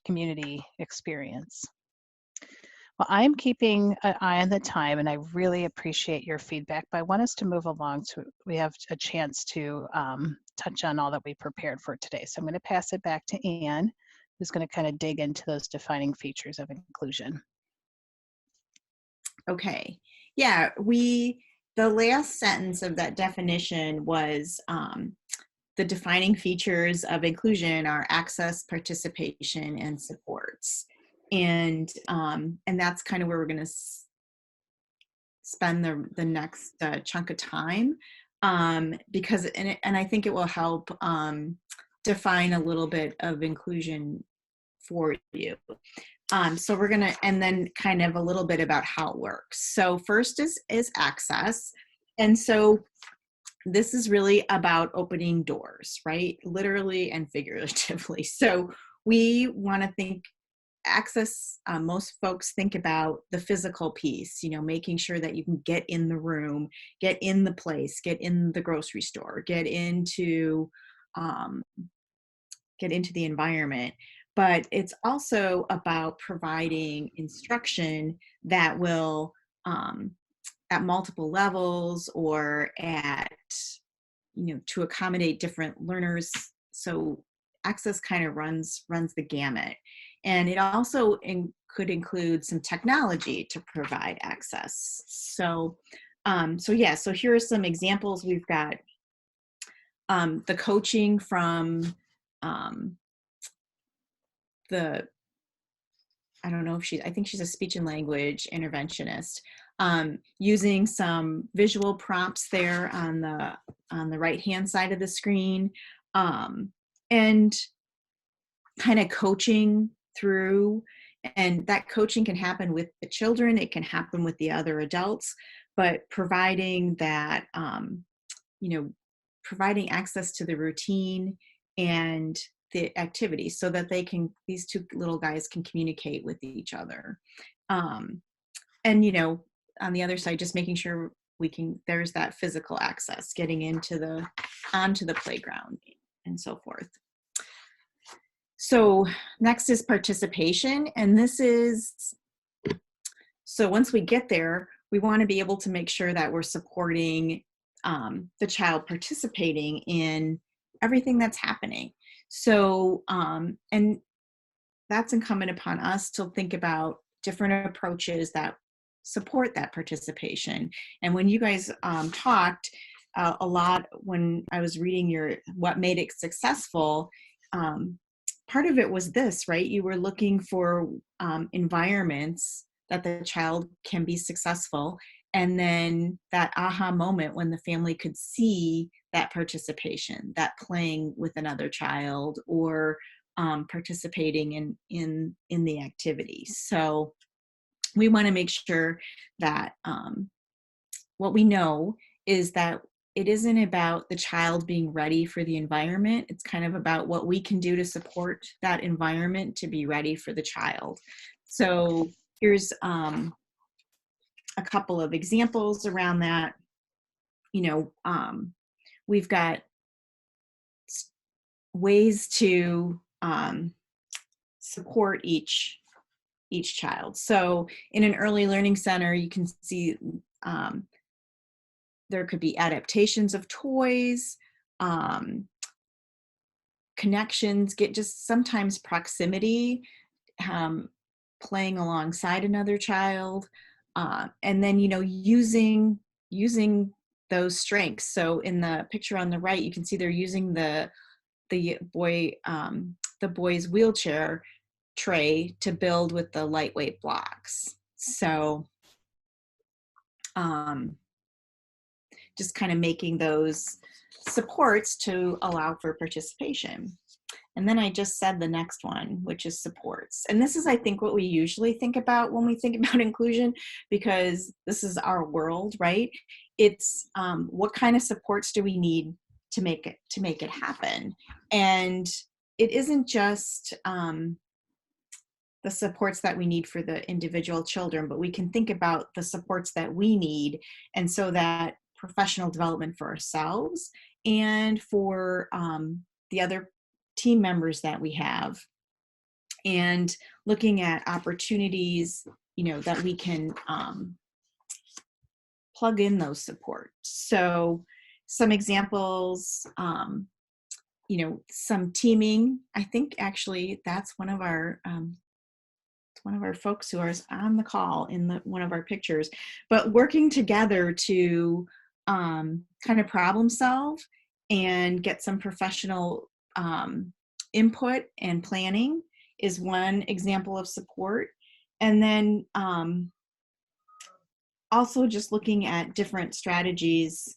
community experience. Well, I'm keeping an eye on the time, and I really appreciate your feedback, but I want us to move along so we have a chance to touch on all that we prepared for today. So I'm going to pass it back to Anne, who's going to kind of dig into those defining features of inclusion. Okay. Yeah, the last sentence of that definition was the defining features of inclusion are access, participation, and supports. And that's kind of where we're going to spend the next chunk of time, because and I think it will help define a little bit of inclusion for you. So we're gonna, and then kind of a little bit about how it works. So first is access. And so this is really about opening doors, right? Literally and figuratively. So we want to think access, most folks think about the physical piece, making sure that you can get in the room, get in the place, get in the grocery store, get into the environment. But it's also about providing instruction that will, at multiple levels or to accommodate different learners. So access kind of runs the gamut. And it also could include some technology to provide access. So here are some examples. We've got the coaching from I think she's a speech and language interventionist, using some visual prompts there on the right-hand side of the screen, and kind of coaching through. And that coaching can happen with the children, it can happen with the other adults, but providing that, providing access to the routine and the activity so that these two little guys can communicate with each other. And, on the other side, just making sure there's that physical access, getting onto the playground and so forth. So next is participation. And so once we get there, we want to be able to make sure that we're supporting the child participating in everything that's happening. So, and that's incumbent upon us to think about different approaches that support that participation. And when you guys talked a lot, when I was reading what made it successful, part of it was this, right? You were looking for environments that the child can be successful. And then that aha moment when the family could see that participation, that playing with another child or participating in the activity. So we want to make sure that what we know is that it isn't about the child being ready for the environment. It's kind of about what we can do to support that environment to be ready for the child. So here's a couple of examples around that. We've got ways to support each child. So in an early learning center, you can see there could be adaptations of toys, connections, just sometimes proximity, playing alongside another child, and then using those strengths. So in the picture on the right, you can see they're using the boy's wheelchair tray to build with the lightweight blocks. So just kind of making those supports to allow for participation. And then I just said the next one, which is supports. And this is, I think, what we usually think about when we think about inclusion, because this is our world, right? It's what kind of supports do we need to make it happen? And it isn't just the supports that we need for the individual children, but we can think about the supports that we need, and so that professional development for ourselves and for the other team members that we have, and looking at opportunities, that we can plug in those supports. So some examples, some teaming. I think actually that's one of our folks who are on the call in one of our pictures, but working together to kind of problem solve and get some professional input and planning is one example of support. And then also just looking at different strategies.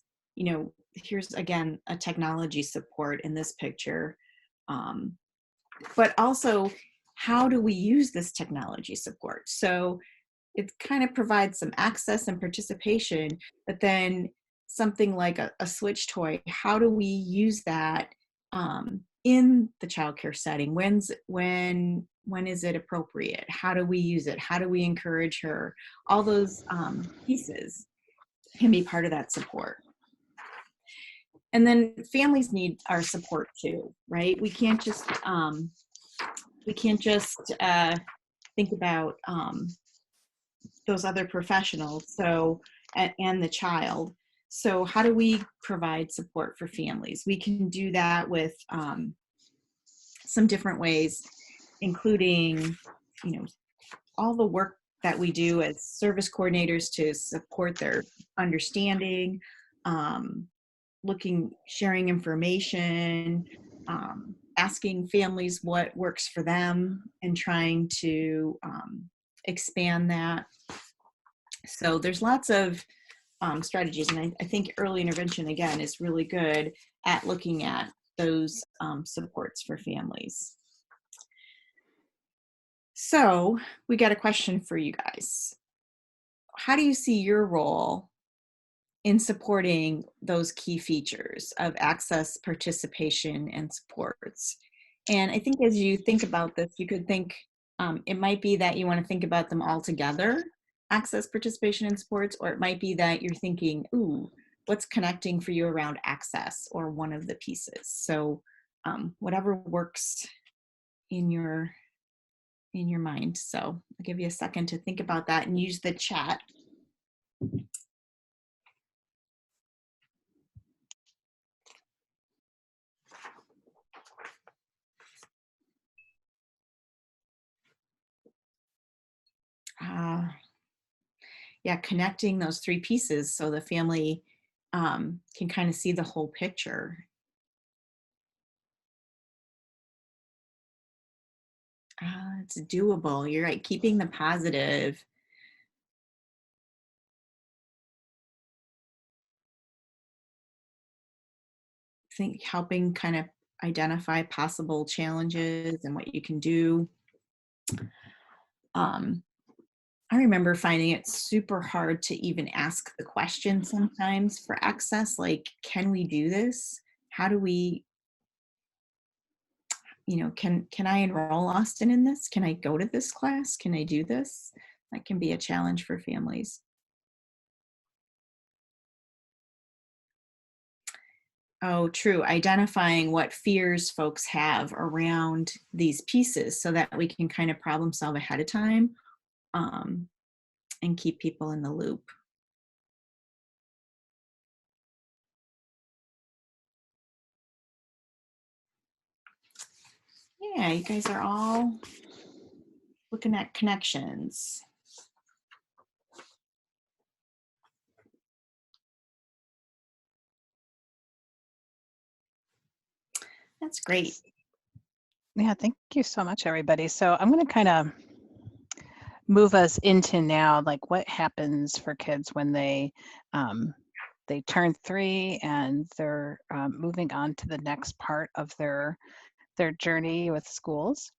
Here's again a technology support in this picture, but also how do we use this technology support? So it kind of provides some access and participation, but then something like a switch toy, how do we use that in the childcare setting? When is it appropriate? How do we use it? How do we encourage her? All those pieces can be part of that support. And then families need our support too, right? We can't just think about those other professionals, and the child. So how do we provide support for families? We can do that with some different ways, including, all the work that we do as service coordinators to support their understanding, sharing information, asking families what works for them, and trying to expand that. So there's lots of strategies, and I think early intervention, again, is really good at looking at those supports for families. So we got a question for you guys. How do you see your role in supporting those key features of access, participation, and supports? And I think as you think about this, you could think it might be that you want to think about them all together, access, participation, and supports, or it might be that you're thinking, ooh, what's connecting for you around access or one of the pieces. So whatever works in your mind. So I'll give you a second to think about that and use the chat. Yeah, connecting those three pieces so the family can kind of see the whole picture. It's doable. You're right. Keeping the positive. Helping kind of identify possible challenges and what you can do. I remember finding it super hard to even ask the question sometimes for access, like, can we do this? How do we, can I enroll Austin in this? Can I go to this class? Can I do this? That can be a challenge for families. Oh, true. Identifying what fears folks have around these pieces so that we can kind of problem solve ahead of time. And keep people in the loop. Yeah, you guys are all looking at connections. That's great. Yeah, thank you so much, everybody. So I'm going to kind of move us into now, like what happens for kids when they turn 3 and they're moving on to the next part of their journey with schools.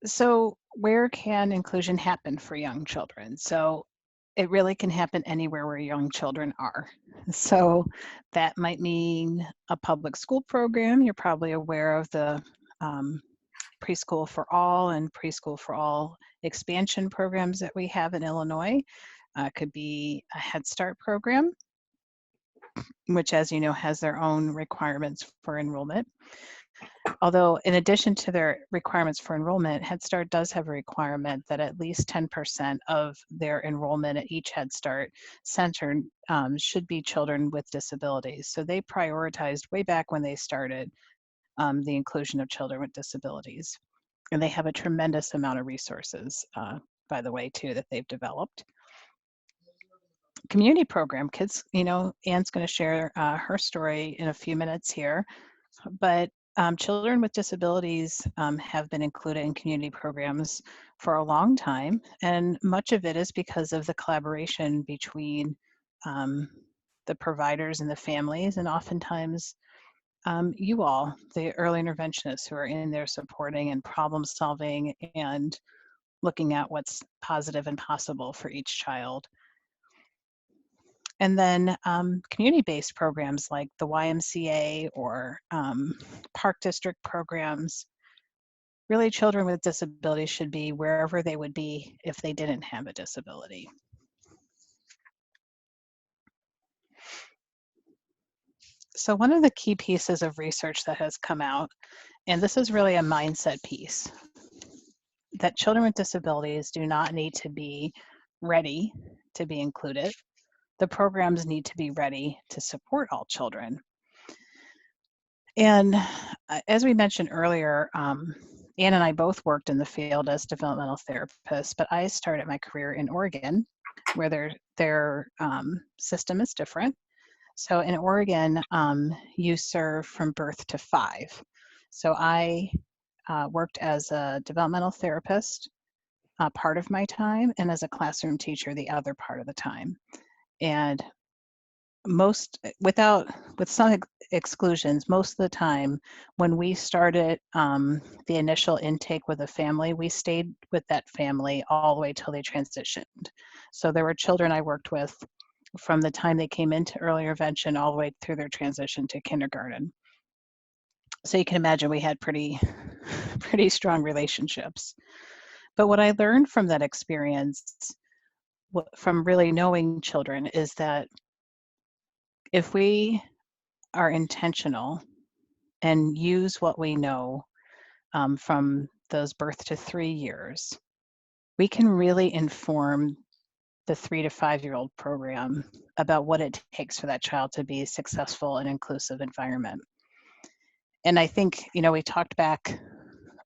So where can inclusion happen for young children? So it really can happen anywhere where young children are. So that might mean a public school program. You're probably aware of the Preschool for All and Preschool for All expansion programs that we have in Illinois. Could be a Head Start program, which, as you know, has their own requirements for enrollment. Although in addition to their requirements for enrollment, Head Start does have a requirement that at least 10% of their enrollment at each Head Start center should be children with disabilities. So they prioritized way back when they started the inclusion of children with disabilities. And they have a tremendous amount of resources, by the way, too, that they've developed. Community program, kids, you know, Anne's going to share her story in a few minutes here, but children with disabilities have been included in community programs for a long time, and much of it is because of the collaboration between the providers and the families, and oftentimes you all, the early interventionists who are in there supporting and problem solving and looking at what's positive and possible for each child. And then community-based programs like the YMCA or Park District programs. Really, children with disabilities should be wherever they would be if they didn't have a disability. So one of the key pieces of research that has come out, and this is really a mindset piece, that children with disabilities do not need to be ready to be included. The programs need to be ready to support all children. And as we mentioned earlier, Anne and I both worked in the field as developmental therapists, but I started my career in Oregon, where their system is different. So in Oregon, you serve from birth to 5. So I worked as a developmental therapist part of my time, and as a classroom teacher the other part of the time. And with some exclusions, most of the time when we started the initial intake with a family, we stayed with that family all the way till they transitioned. So there were children I worked with from the time they came into early intervention all the way through their transition to kindergarten. So you can imagine we had pretty strong relationships. But what I learned from that experience, from really knowing children, is that if we are intentional and use what we know from those birth to 3 years, we can really inform the 3 to 5-year-old program about what it takes for that child to be a successful and inclusive environment. And I think, you know, we talked back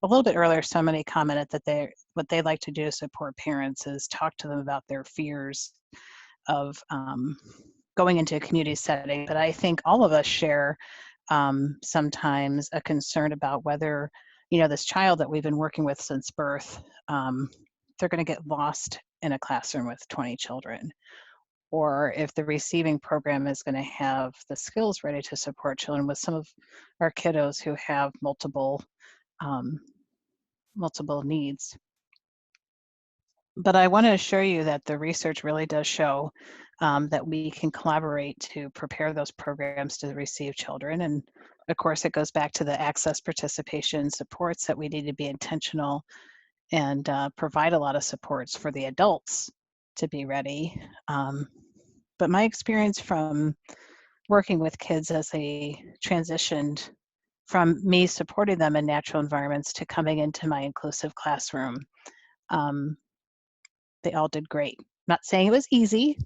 a little bit earlier, somebody commented that what they like to do to support parents is talk to them about their fears of going into a community setting. But I think all of us share sometimes a concern about whether, you know, this child that we've been working with since birth, they're going to get lost in a classroom with 20 children, or if the receiving program is going to have the skills ready to support children. With some of our kiddos who have multiple needs. But I want to assure you that the research really does show that we can collaborate to prepare those programs to receive children. And of course, it goes back to the access, participation, supports, that we need to be intentional and provide a lot of supports for the adults to be ready. But my experience from working with kids as they transitioned from me supporting them in natural environments to coming into my inclusive classroom, they all did great. Not saying it was easy.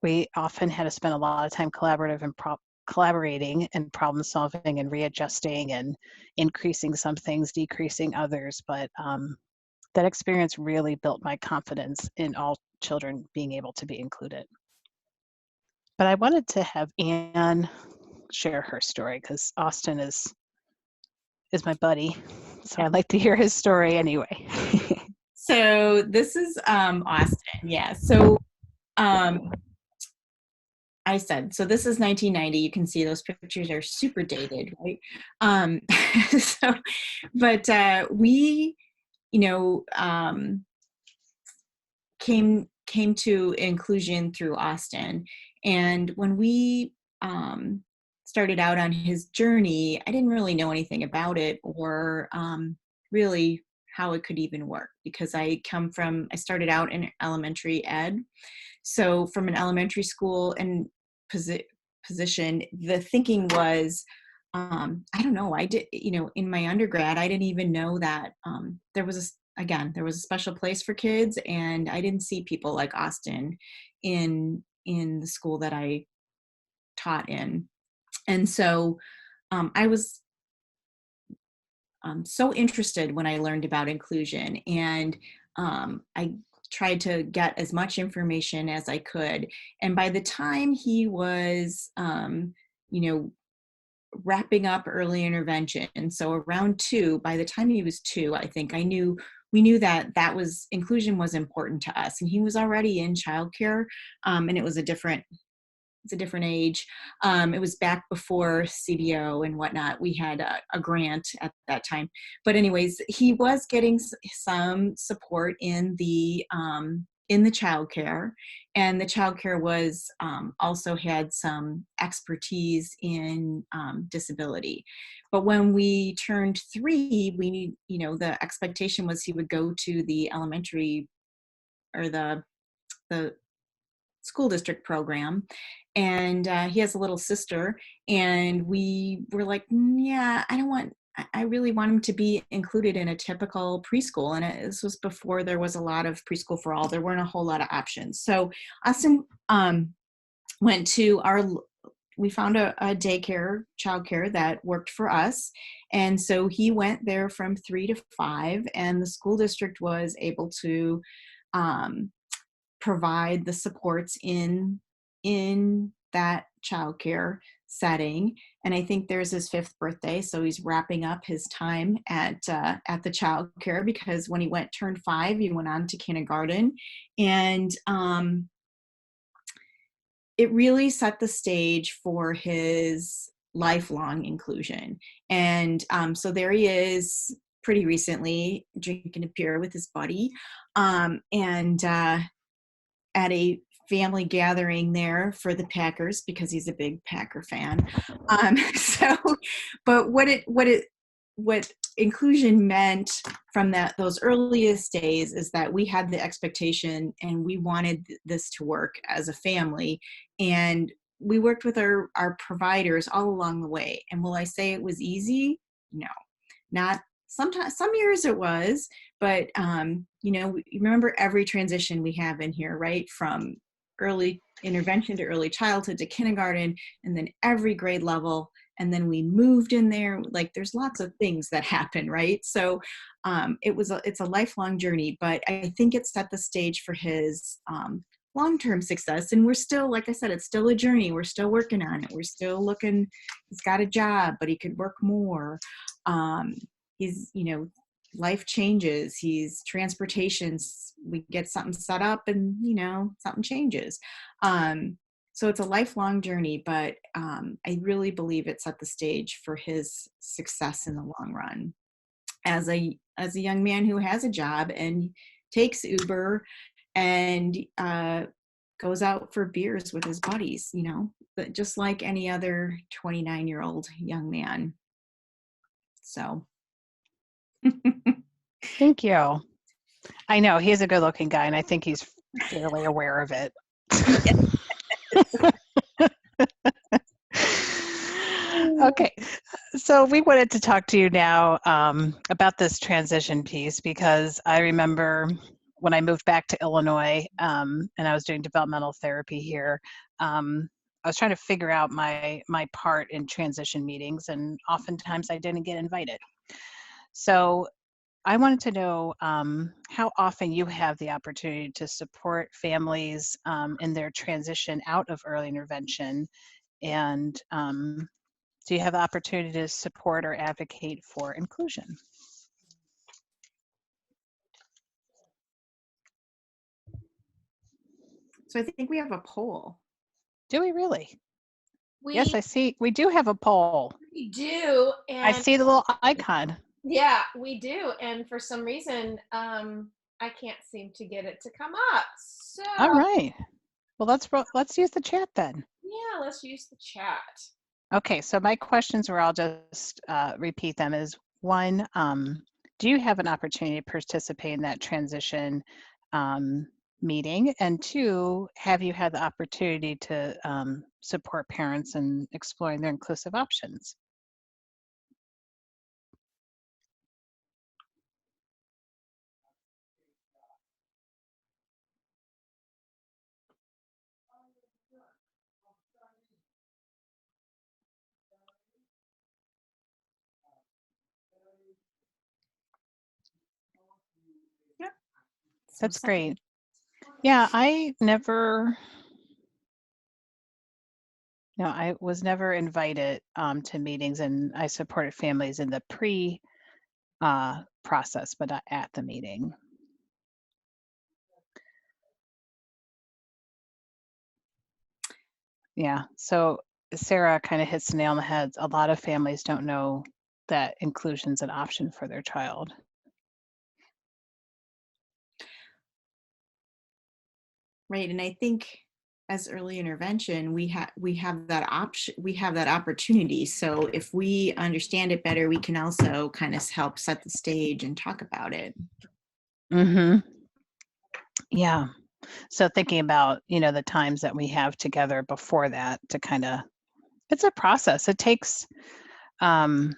We often had to spend a lot of time collaborating and problem solving and readjusting and increasing some things, decreasing others. But that experience really built my confidence in all children being able to be included. But I wanted to have Anne share her story because Austin is my buddy. So I'd like to hear his story anyway. So this is Austin. Yeah. So I said, so this is 1990. You can see those pictures are super dated, right? But we, you know, came to inclusion through Austin. And when we started out on his journey, I didn't really know anything about it or really how it could even work, because I started out in elementary ed. So from an elementary school and position, the thinking was, I don't know, I did, in my undergrad, I didn't even know that there was a special place for kids, and I didn't see people like Austin in the school that I taught in. And so I was so interested when I learned about inclusion, and I tried to get as much information as I could. And by the time he was, wrapping up early intervention, so around 2, by the time he was 2, I think we knew that inclusion was important to us, and he was already in childcare, and it was a different age. It was back before CBO and whatnot. We had a grant at that time. But anyways, he was getting some support in the childcare, and the childcare was also had some expertise in disability. But when we turned 3, the expectation was he would go to the elementary or the school district program, and he has a little sister, and we were like, yeah, I really want him to be included in a typical preschool. And this was before there was a lot of preschool for all. There weren't a whole lot of options. So Austin went to we found a daycare, childcare that worked for us. And so he went there from 3 to 5, and the school district was able to provide the supports in that childcare setting. And I think there's his 5th birthday, so he's wrapping up his time at the childcare, because when he turned 5, he went on to kindergarten, and it really set the stage for his lifelong inclusion. And so there he is, pretty recently, drinking a beer with his buddy, and at a family gathering there for the Packers, because he's a big Packer fan. But what inclusion meant from those earliest days is that we had the expectation, and we wanted this to work as a family, and we worked with our providers all along the way. And will I say it was easy? No, not. Sometimes, some years it was, but you remember every transition we have in here, right? From early intervention to early childhood to kindergarten, and then every grade level, and then we moved in there. Like, there's lots of things that happen, right? So it's a lifelong journey, but I think it set the stage for his long-term success. And we're still, like I said, it's still a journey. We're still working on it. We're still looking. He's got a job, but he could work more. He's, life changes. He's transportation. We get something set up, and, something changes. So it's a lifelong journey, but I really believe it set the stage for his success in the long run. As a young man who has a job and takes Uber and goes out for beers with his buddies, but just like any other 29-year-old young man. So. Thank you. I know he's a good-looking guy, and I think he's fairly aware of it. Okay, so we wanted to talk to you now about this transition piece, because I remember when I moved back to Illinois and I was doing developmental therapy here, I was trying to figure out my part in transition meetings, and oftentimes I didn't get invited. So I wanted to know how often you have the opportunity to support families in their transition out of early intervention, and do you have the opportunity to support or advocate for inclusion? So I think we have a poll. Do we really? Yes, I see. We do have a poll. We do. And I see the little icon. Yeah, we do. And for some reason, I can't seem to get it to come up. So. All right. Well, let's use the chat then. Yeah, let's use the chat. Okay, so my questions were, I'll just repeat them, is one, do you have an opportunity to participate in that transition meeting? And two, have you had the opportunity to support parents in exploring their inclusive options? Yep. That's great. Yeah, I was never invited to meetings, and I supported families in the pre process, but not at the meeting. Yeah, so Sarah kind of hits the nail on the head. A lot of families don't know that inclusion's an option for their child. Right, and I think as early intervention, we have that option, we have that opportunity. So if we understand it better, we can also kind of help set the stage and talk about it. Mm-hmm. Yeah. So thinking about, the times that we have together before that to kind of, it's a process. It takes a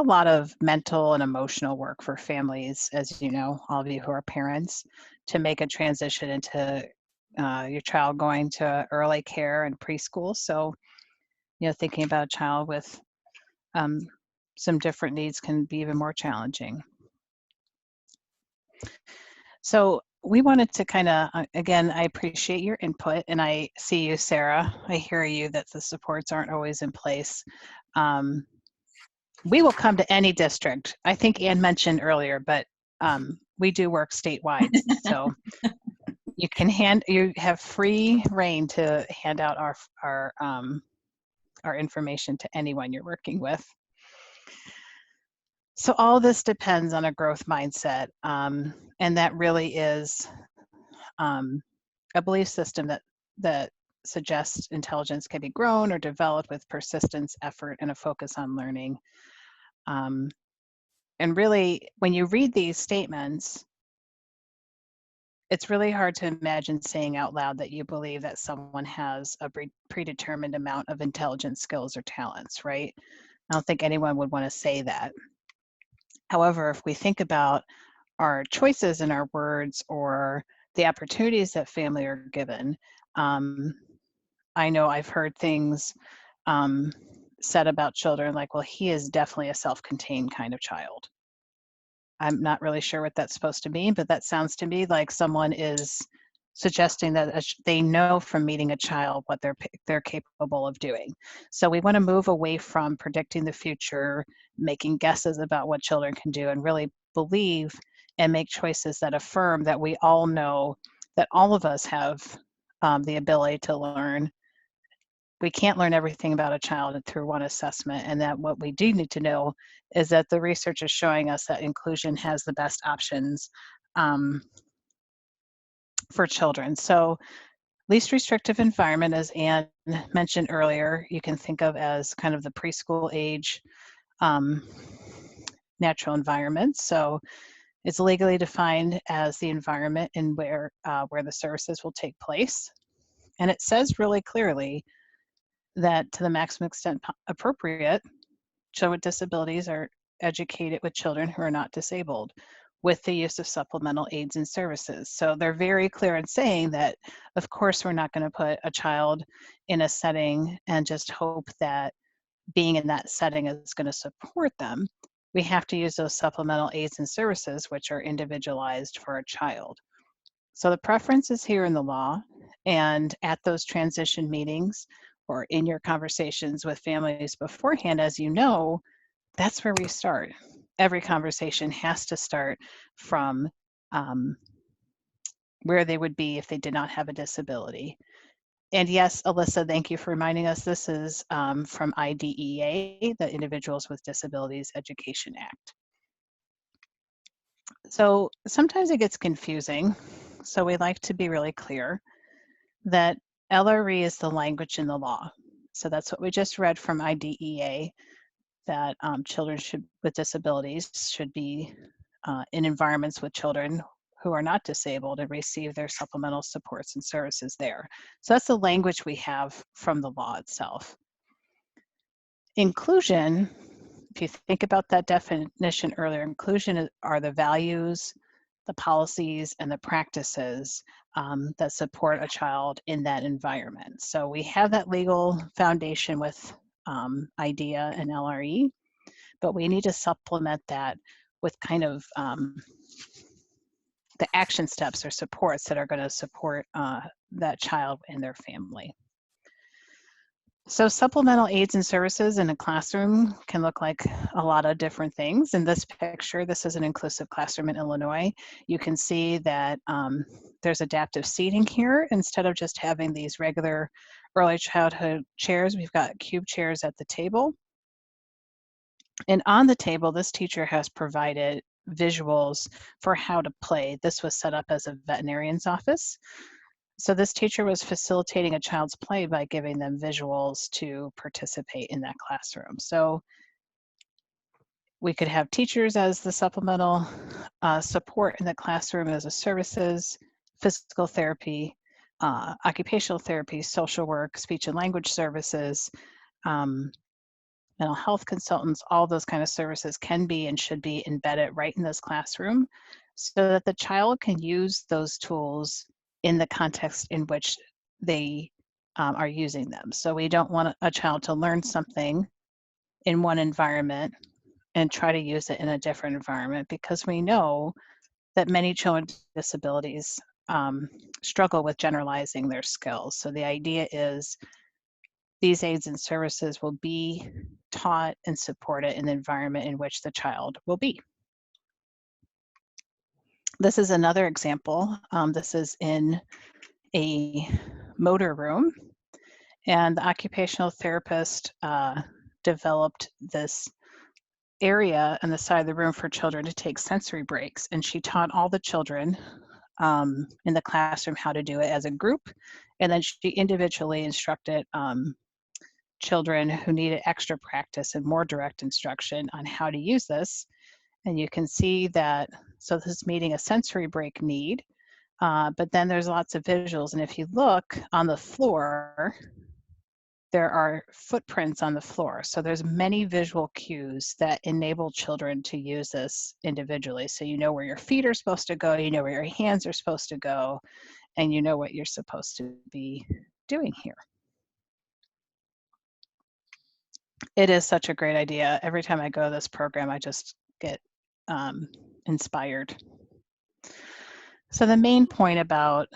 lot of mental and emotional work for families, as you know, all of you who are parents, to make a transition into your child going to early care and preschool. So, thinking about a child with some different needs can be even more challenging. So we wanted to kind of, again, I appreciate your input, and I see you, Sarah. I hear you that the supports aren't always in place. We will come to any district. I think Ann mentioned earlier, but we do work statewide. So you have free reign to hand out our information to anyone you're working with. So all this depends on a growth mindset, and that really is a belief system that suggests intelligence can be grown or developed with persistence, effort, and a focus on learning. And really, when you read these statements, it's really hard to imagine saying out loud that you believe that someone has a predetermined amount of intelligence, skills, or talents, right? I don't think anyone would want to say that. However, if we think about our choices in our words or the opportunities that family are given, I know I've heard things said about children like, well, he is definitely a self-contained kind of child. I'm not really sure what that's supposed to mean, but that sounds to me like someone is suggesting that they know from meeting a child what they're capable of doing. So we want to move away from predicting the future, making guesses about what children can do, and really believe and make choices that affirm that we all know that all of us have the ability to learn. We can't learn everything about a child through one assessment, and that what we do need to know is that the research is showing us that inclusion has the best options for children. So least restrictive environment, as Anne mentioned earlier, you can think of as kind of the preschool age natural environment. So it's legally defined as the environment in where the services will take place. And it says really clearly that to the maximum extent appropriate, children with disabilities are educated with children who are not disabled with the use of supplemental aids and services. So they're very clear in saying that, of course, we're not going to put a child in a setting and just hope that being in that setting is going to support them. We have to use those supplemental aids and services, which are individualized for a child. So the preference is here in the law, and at those transition meetings or in your conversations with families beforehand, as you know, that's where we start. Every conversation has to start from where they would be if they did not have a disability. And yes, Alyssa, thank you for reminding us. This is from IDEA, the Individuals with Disabilities Education Act. So sometimes it gets confusing. So we like to be really clear that LRE is the language in the law. So that's what we just read from IDEA, that children with disabilities should be in environments with children who are not disabled and receive their supplemental supports and services there. So that's the language we have from the law itself. Inclusion, if you think about that definition earlier, inclusion are the values, the policies, and the practices that support a child in that environment. So we have that legal foundation with IDEA and LRE, but we need to supplement that with kind of the action steps or supports that are going to support that child and their family. So supplemental aids and services in a classroom can look like a lot of different things. In this picture, this is an inclusive classroom in Illinois. You can see that there's adaptive seating here. Instead of just having these regular early childhood chairs, we've got cube chairs at the table. And on the table, this teacher has provided visuals for how to play. This was set up as a veterinarian's office. So this teacher was facilitating a child's play by giving them visuals to participate in that classroom. So we could have teachers as the supplemental support in the classroom as a services, physical therapy, occupational therapy, social work, speech and language services, mental health consultants. All those kind of services can be and should be embedded right in this classroom so that the child can use those tools in the context in which they are using them. So we don't want a child to learn something in one environment and try to use it in a different environment, because we know that many children with disabilities struggle with generalizing their skills. So the idea is these aids and services will be taught and supported in the environment in which the child will be. This is another example. This is in a motor room, and the occupational therapist developed this area on the side of the room for children to take sensory breaks, and she taught all the children in the classroom how to do it as a group, and then she individually instructed children who needed extra practice and more direct instruction on how to use this. And you can see that, so this is meeting a sensory break need, but then there's lots of visuals. And if you look on the floor, there are footprints on the floor. So there's many visual cues that enable children to use this individually. So you know where your feet are supposed to go, you know where your hands are supposed to go, and you know what you're supposed to be doing here. It is such a great idea. Every time I go to this program, I just get inspired. So the main point about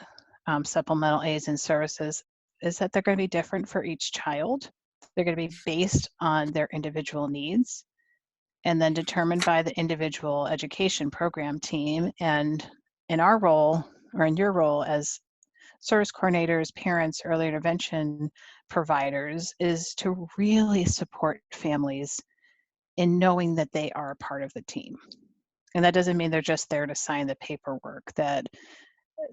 supplemental aids and services is that they're going to be different for each child. They're going to be based on their individual needs and then determined by the individual education program team. And in our role, or in your role as service coordinators, parents, early intervention providers, is to really support families in knowing that they are a part of the team. And that doesn't mean they're just there to sign the paperwork, that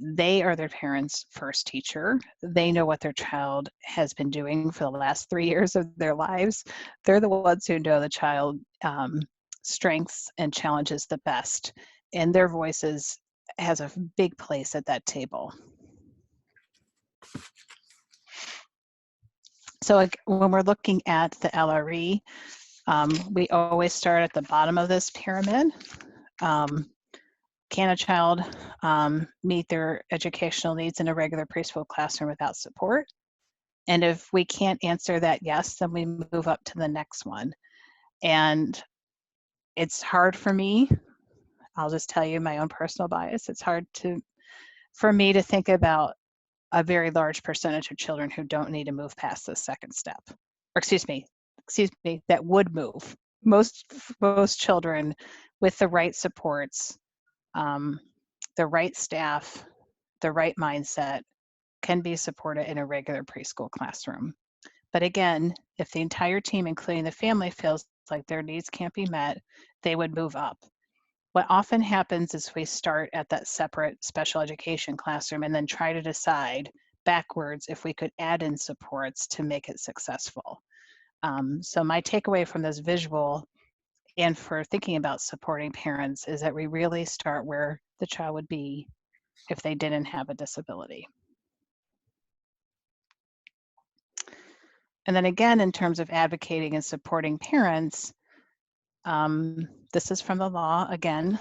they are their parents' first teacher. They know what their child has been doing for the last 3 years of their lives. They're the ones who know the child strengths and challenges the best. And their voices has a big place at that table. So like, when we're looking at the LRE, we always start at the bottom of this pyramid. Can a child meet their educational needs in a regular preschool classroom without support? And if we can't answer that yes, then we move up to the next one. And it's hard for me, I'll just tell you my own personal bias, it's hard for me to think about a very large percentage of children who don't need to move past the second step. Or excuse me, that would move. Most children with the right supports, the right staff, the right mindset can be supported in a regular preschool classroom. But again, if the entire team, including the family, feels like their needs can't be met, they would move up. What often happens is we start at that separate special education classroom and then try to decide backwards if we could add in supports to make it successful. So my takeaway from this visual and for thinking about supporting parents is that we really start where the child would be if they didn't have a disability. And then again, in terms of advocating and supporting parents, this is from the law again.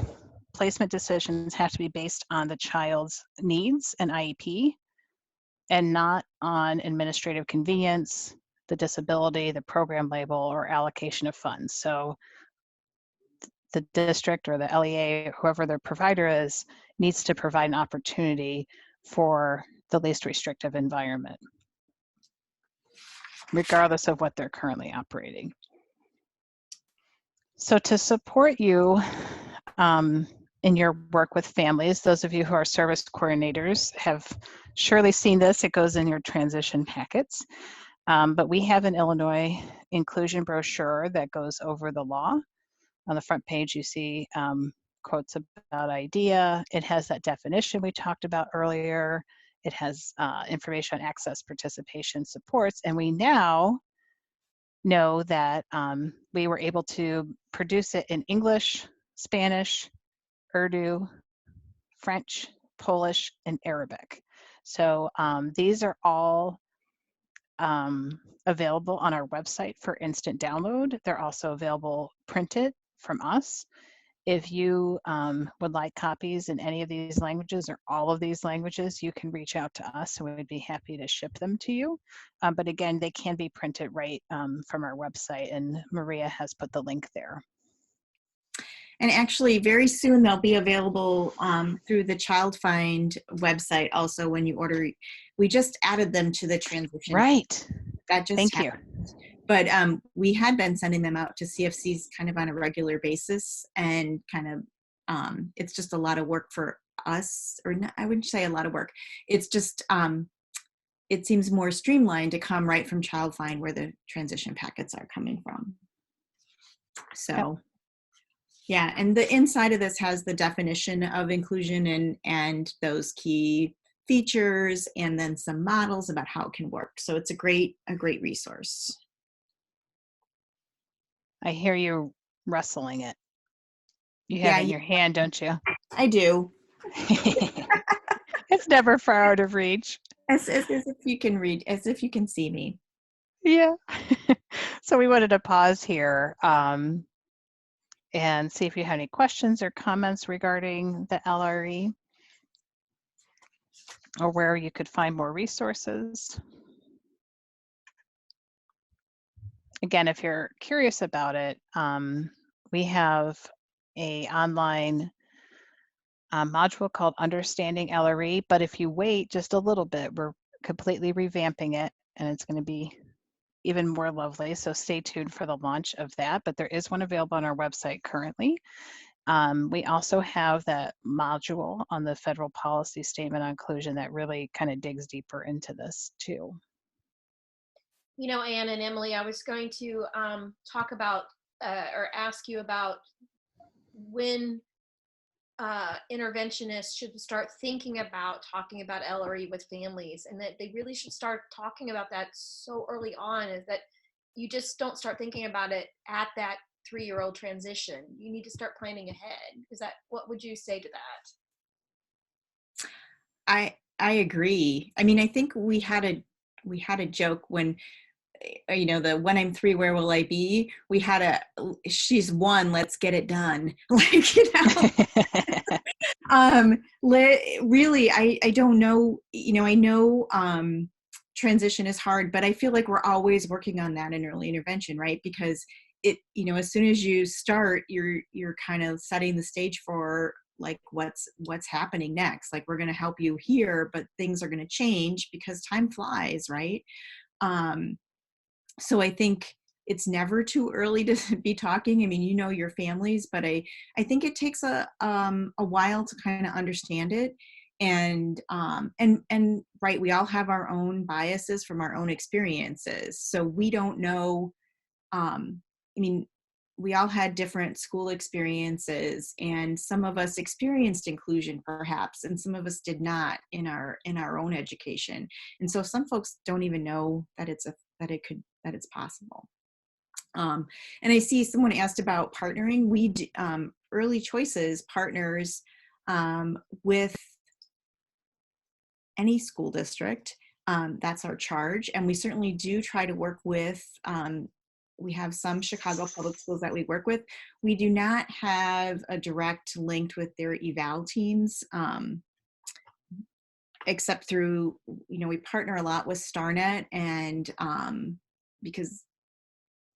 Placement decisions have to be based on the child's needs and IEP and not on administrative convenience, the disability, the program label, or allocation of funds. So the district or the LEA, whoever their provider is, needs to provide an opportunity for the least restrictive environment, regardless of what they're currently operating. So to support you in your work with families, those of you who are service coordinators have surely seen this. It goes in your transition packets. But we have an Illinois inclusion brochure that goes over the law. On the front page, you see quotes about IDEA. It has that definition we talked about earlier. It has information on access, participation, supports, and we now know that we were able to produce it in English, Spanish, Urdu, French, Polish, and Arabic. So these are all available on our website for instant download. They're also available printed from us. If you would like copies in any of these languages or all of these languages, you can reach out to us and we would be happy to ship them to you. But again, they can be printed right from our website, and Maria has put the link there. And actually, very soon they'll be available through the Child Find website also when you order. We just added them to the transition. Right. That just Thank happened. you. But we had been sending them out to CFCs kind of on a regular basis, and kind of it's just a lot of work for us, or not, I wouldn't say a lot of work. It's just it seems more streamlined to come right from Child Find where the transition packets are coming from. So. Yep. Yeah, and the inside of this has the definition of inclusion and those key features, and then some models about how it can work. So it's a great resource. I hear you rustling it. You have it in your hand, don't you? I do. It's never far out of reach. As if you can read, as if you can see me. Yeah. So we wanted to pause here and see if you had any questions or comments regarding the LRE or where you could find more resources. Again, if you're curious about it, we have an online module called Understanding LRE, but if you wait just a little bit, we're completely revamping it and it's going to be even more lovely. So stay tuned for the launch of that, but there is one available on our website currently. We also have that module on the federal policy statement on inclusion that really kind of digs deeper into this too. You know, Anne and Emily, I was going to talk about or ask you about when interventionists should start thinking about talking about LRE with families, and that they really should start talking about that so early on, is that you just don't start thinking about it at that 3-year-old transition. You need to start planning ahead. Is that, what would you say to that? I agree. I mean, I think we had a joke when, you know, the when I'm 3, where will I be? We had she's 1, let's get it done. Like, you know, really, I don't know, you know, I know transition is hard, but I feel like we're always working on that in early intervention, right? Because it, you know, as soon as you start, you're kind of setting the stage for like what's happening next. Like, we're going to help you here, but things are going to change because time flies, right? So I think it's never too early to be talking. I mean, you know your families, but I think it takes a while to kind of understand it. And right, we all have our own biases from our own experiences. So we don't know, I mean, we all had different school experiences, and some of us experienced inclusion perhaps, and some of us did not in our own education. And so some folks don't even know that that it's possible. And I see someone asked about partnering. We do, Early Choices partners with any school district. That's our charge. And we certainly do try to work with, we have some Chicago public schools that we work with. We do not have a direct link with their eval teams, except through, we partner a lot with StarNet, and because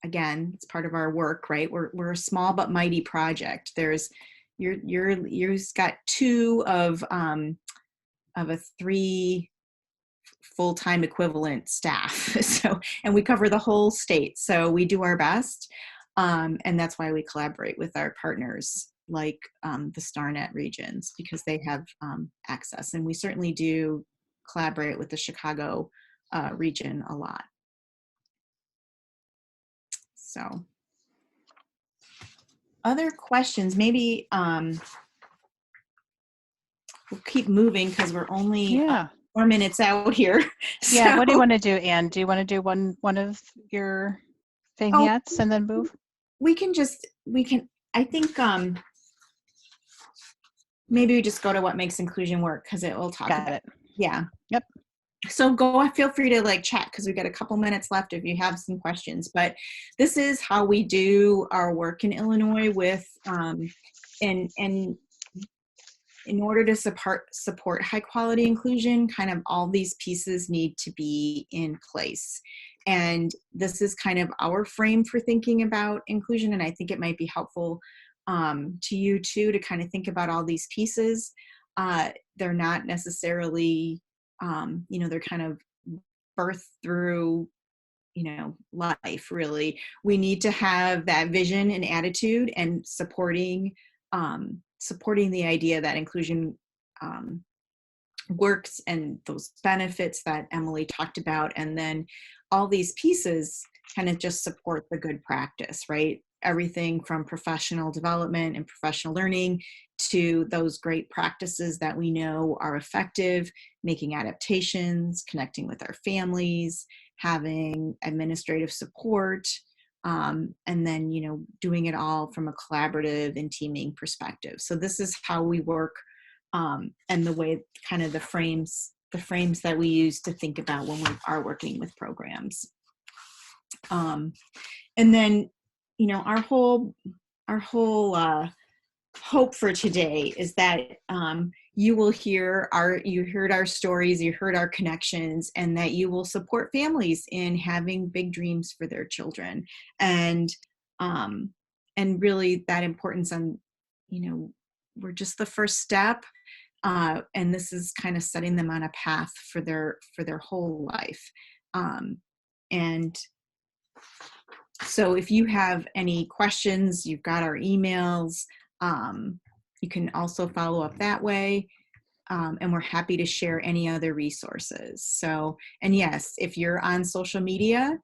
again, it's part of our work, right? We're a small but mighty project. There's you've got 2 of a 3 full-time equivalent staff. So, and we cover the whole state. So we do our best. And that's why we collaborate with our partners like the StarNet regions, because they have access. And we certainly do collaborate with the Chicago region a lot. So other questions, maybe we'll keep moving because we're only 4 minutes out here. Yeah, what do you want to do, Anne? Do you want to do one of your vignettes and then move? I think maybe we just go to what makes inclusion work, because it will talk about it. Yeah. Yep. So feel free to chat, because we've got a couple minutes left if you have some questions. But this is how we do our work in Illinois with, and in order to support high quality inclusion, kind of all these pieces need to be in place. And this is kind of our frame for thinking about inclusion. And I think it might be helpful to you too, to kind of think about all these pieces. They're not necessarily, they're kind of birthed through, life, really. We need to have that vision and attitude, and supporting the idea that inclusion works, and those benefits that Emily talked about. And then all these pieces kind of just support the good practice, right? Everything from professional development and professional learning to those great practices that we know are effective, making adaptations, connecting with our families, having administrative support, and then, doing it all from a collaborative and teaming perspective. So this is how we work, and the way, kind of the frames that we use to think about when we are working with programs. And then, our whole hope for today is that you will you heard our stories, you heard our connections, and that you will support families in having big dreams for their children. And really that importance on, we're just the first step. And this is kind of setting them on a path for their whole life. And so if you have any questions, you've got our emails. You can also follow up that way. And we're happy to share any other resources. So, and yes, if you're on social media,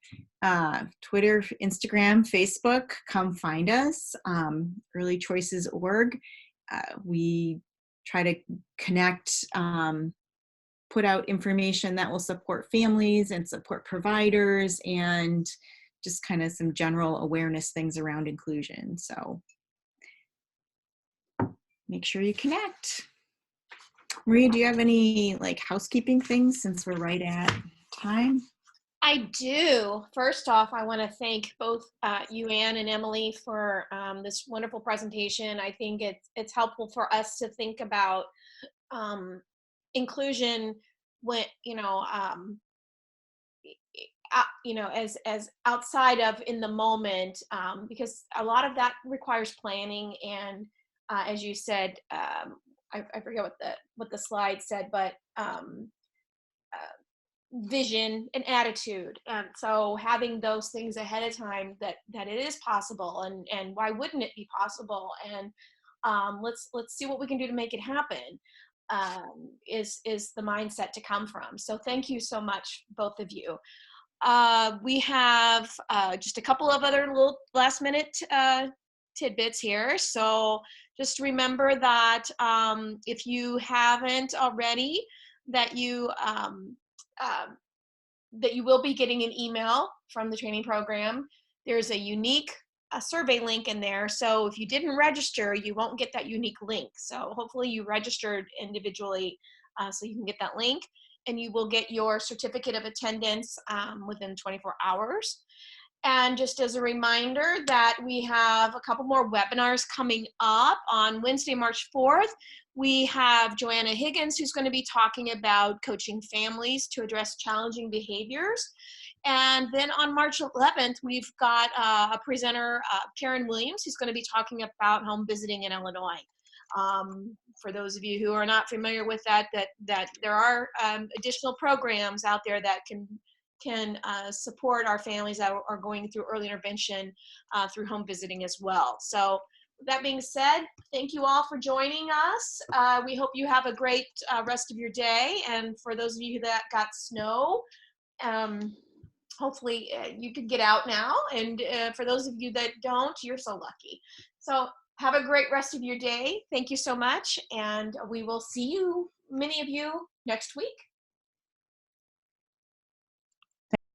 Twitter, Instagram, Facebook, come find us, earlychoices.org. We try to connect, put out information that will support families and support providers, and just kind of some general awareness things around inclusion. So make sure you connect. Maria, do you have any housekeeping things, since we're right at time? I do. First off, I want to thank both you, Anne, and Emily for this wonderful presentation. I think it's helpful for us to think about inclusion when, as outside of in the moment, because a lot of that requires planning. And as you said, I forget what the slide said, but vision and attitude. And so having those things ahead of time, that it is possible, and why wouldn't it be possible? And let's see what we can do to make it happen, is the mindset to come from. So thank you so much, both of you. We have just a couple of other little last minute tidbits here. So just remember that if you haven't already, that you will be getting an email from the training program. There's a unique survey link in there. So if you didn't register, you won't get that unique link. So hopefully you registered individually so you can get that link, and you will get your certificate of attendance within 24 hours. And just as a reminder that we have a couple more webinars coming up. On Wednesday, March 4th, we have Joanna Higgins, who's going to be talking about coaching families to address challenging behaviors. And then on March 11th, we've got a presenter, Karen Williams, who's going to be talking about home visiting in Illinois. For those of you who are not familiar with that there are additional programs out there that can support our families that are going through early intervention through home visiting as well. So with that being said, thank you all for joining us. We hope you have a great rest of your day. And for those of you that got snow, hopefully you can get out now. And for those of you that don't, you're so lucky. So have a great rest of your day. Thank you so much. And we will see you, many of you, next week.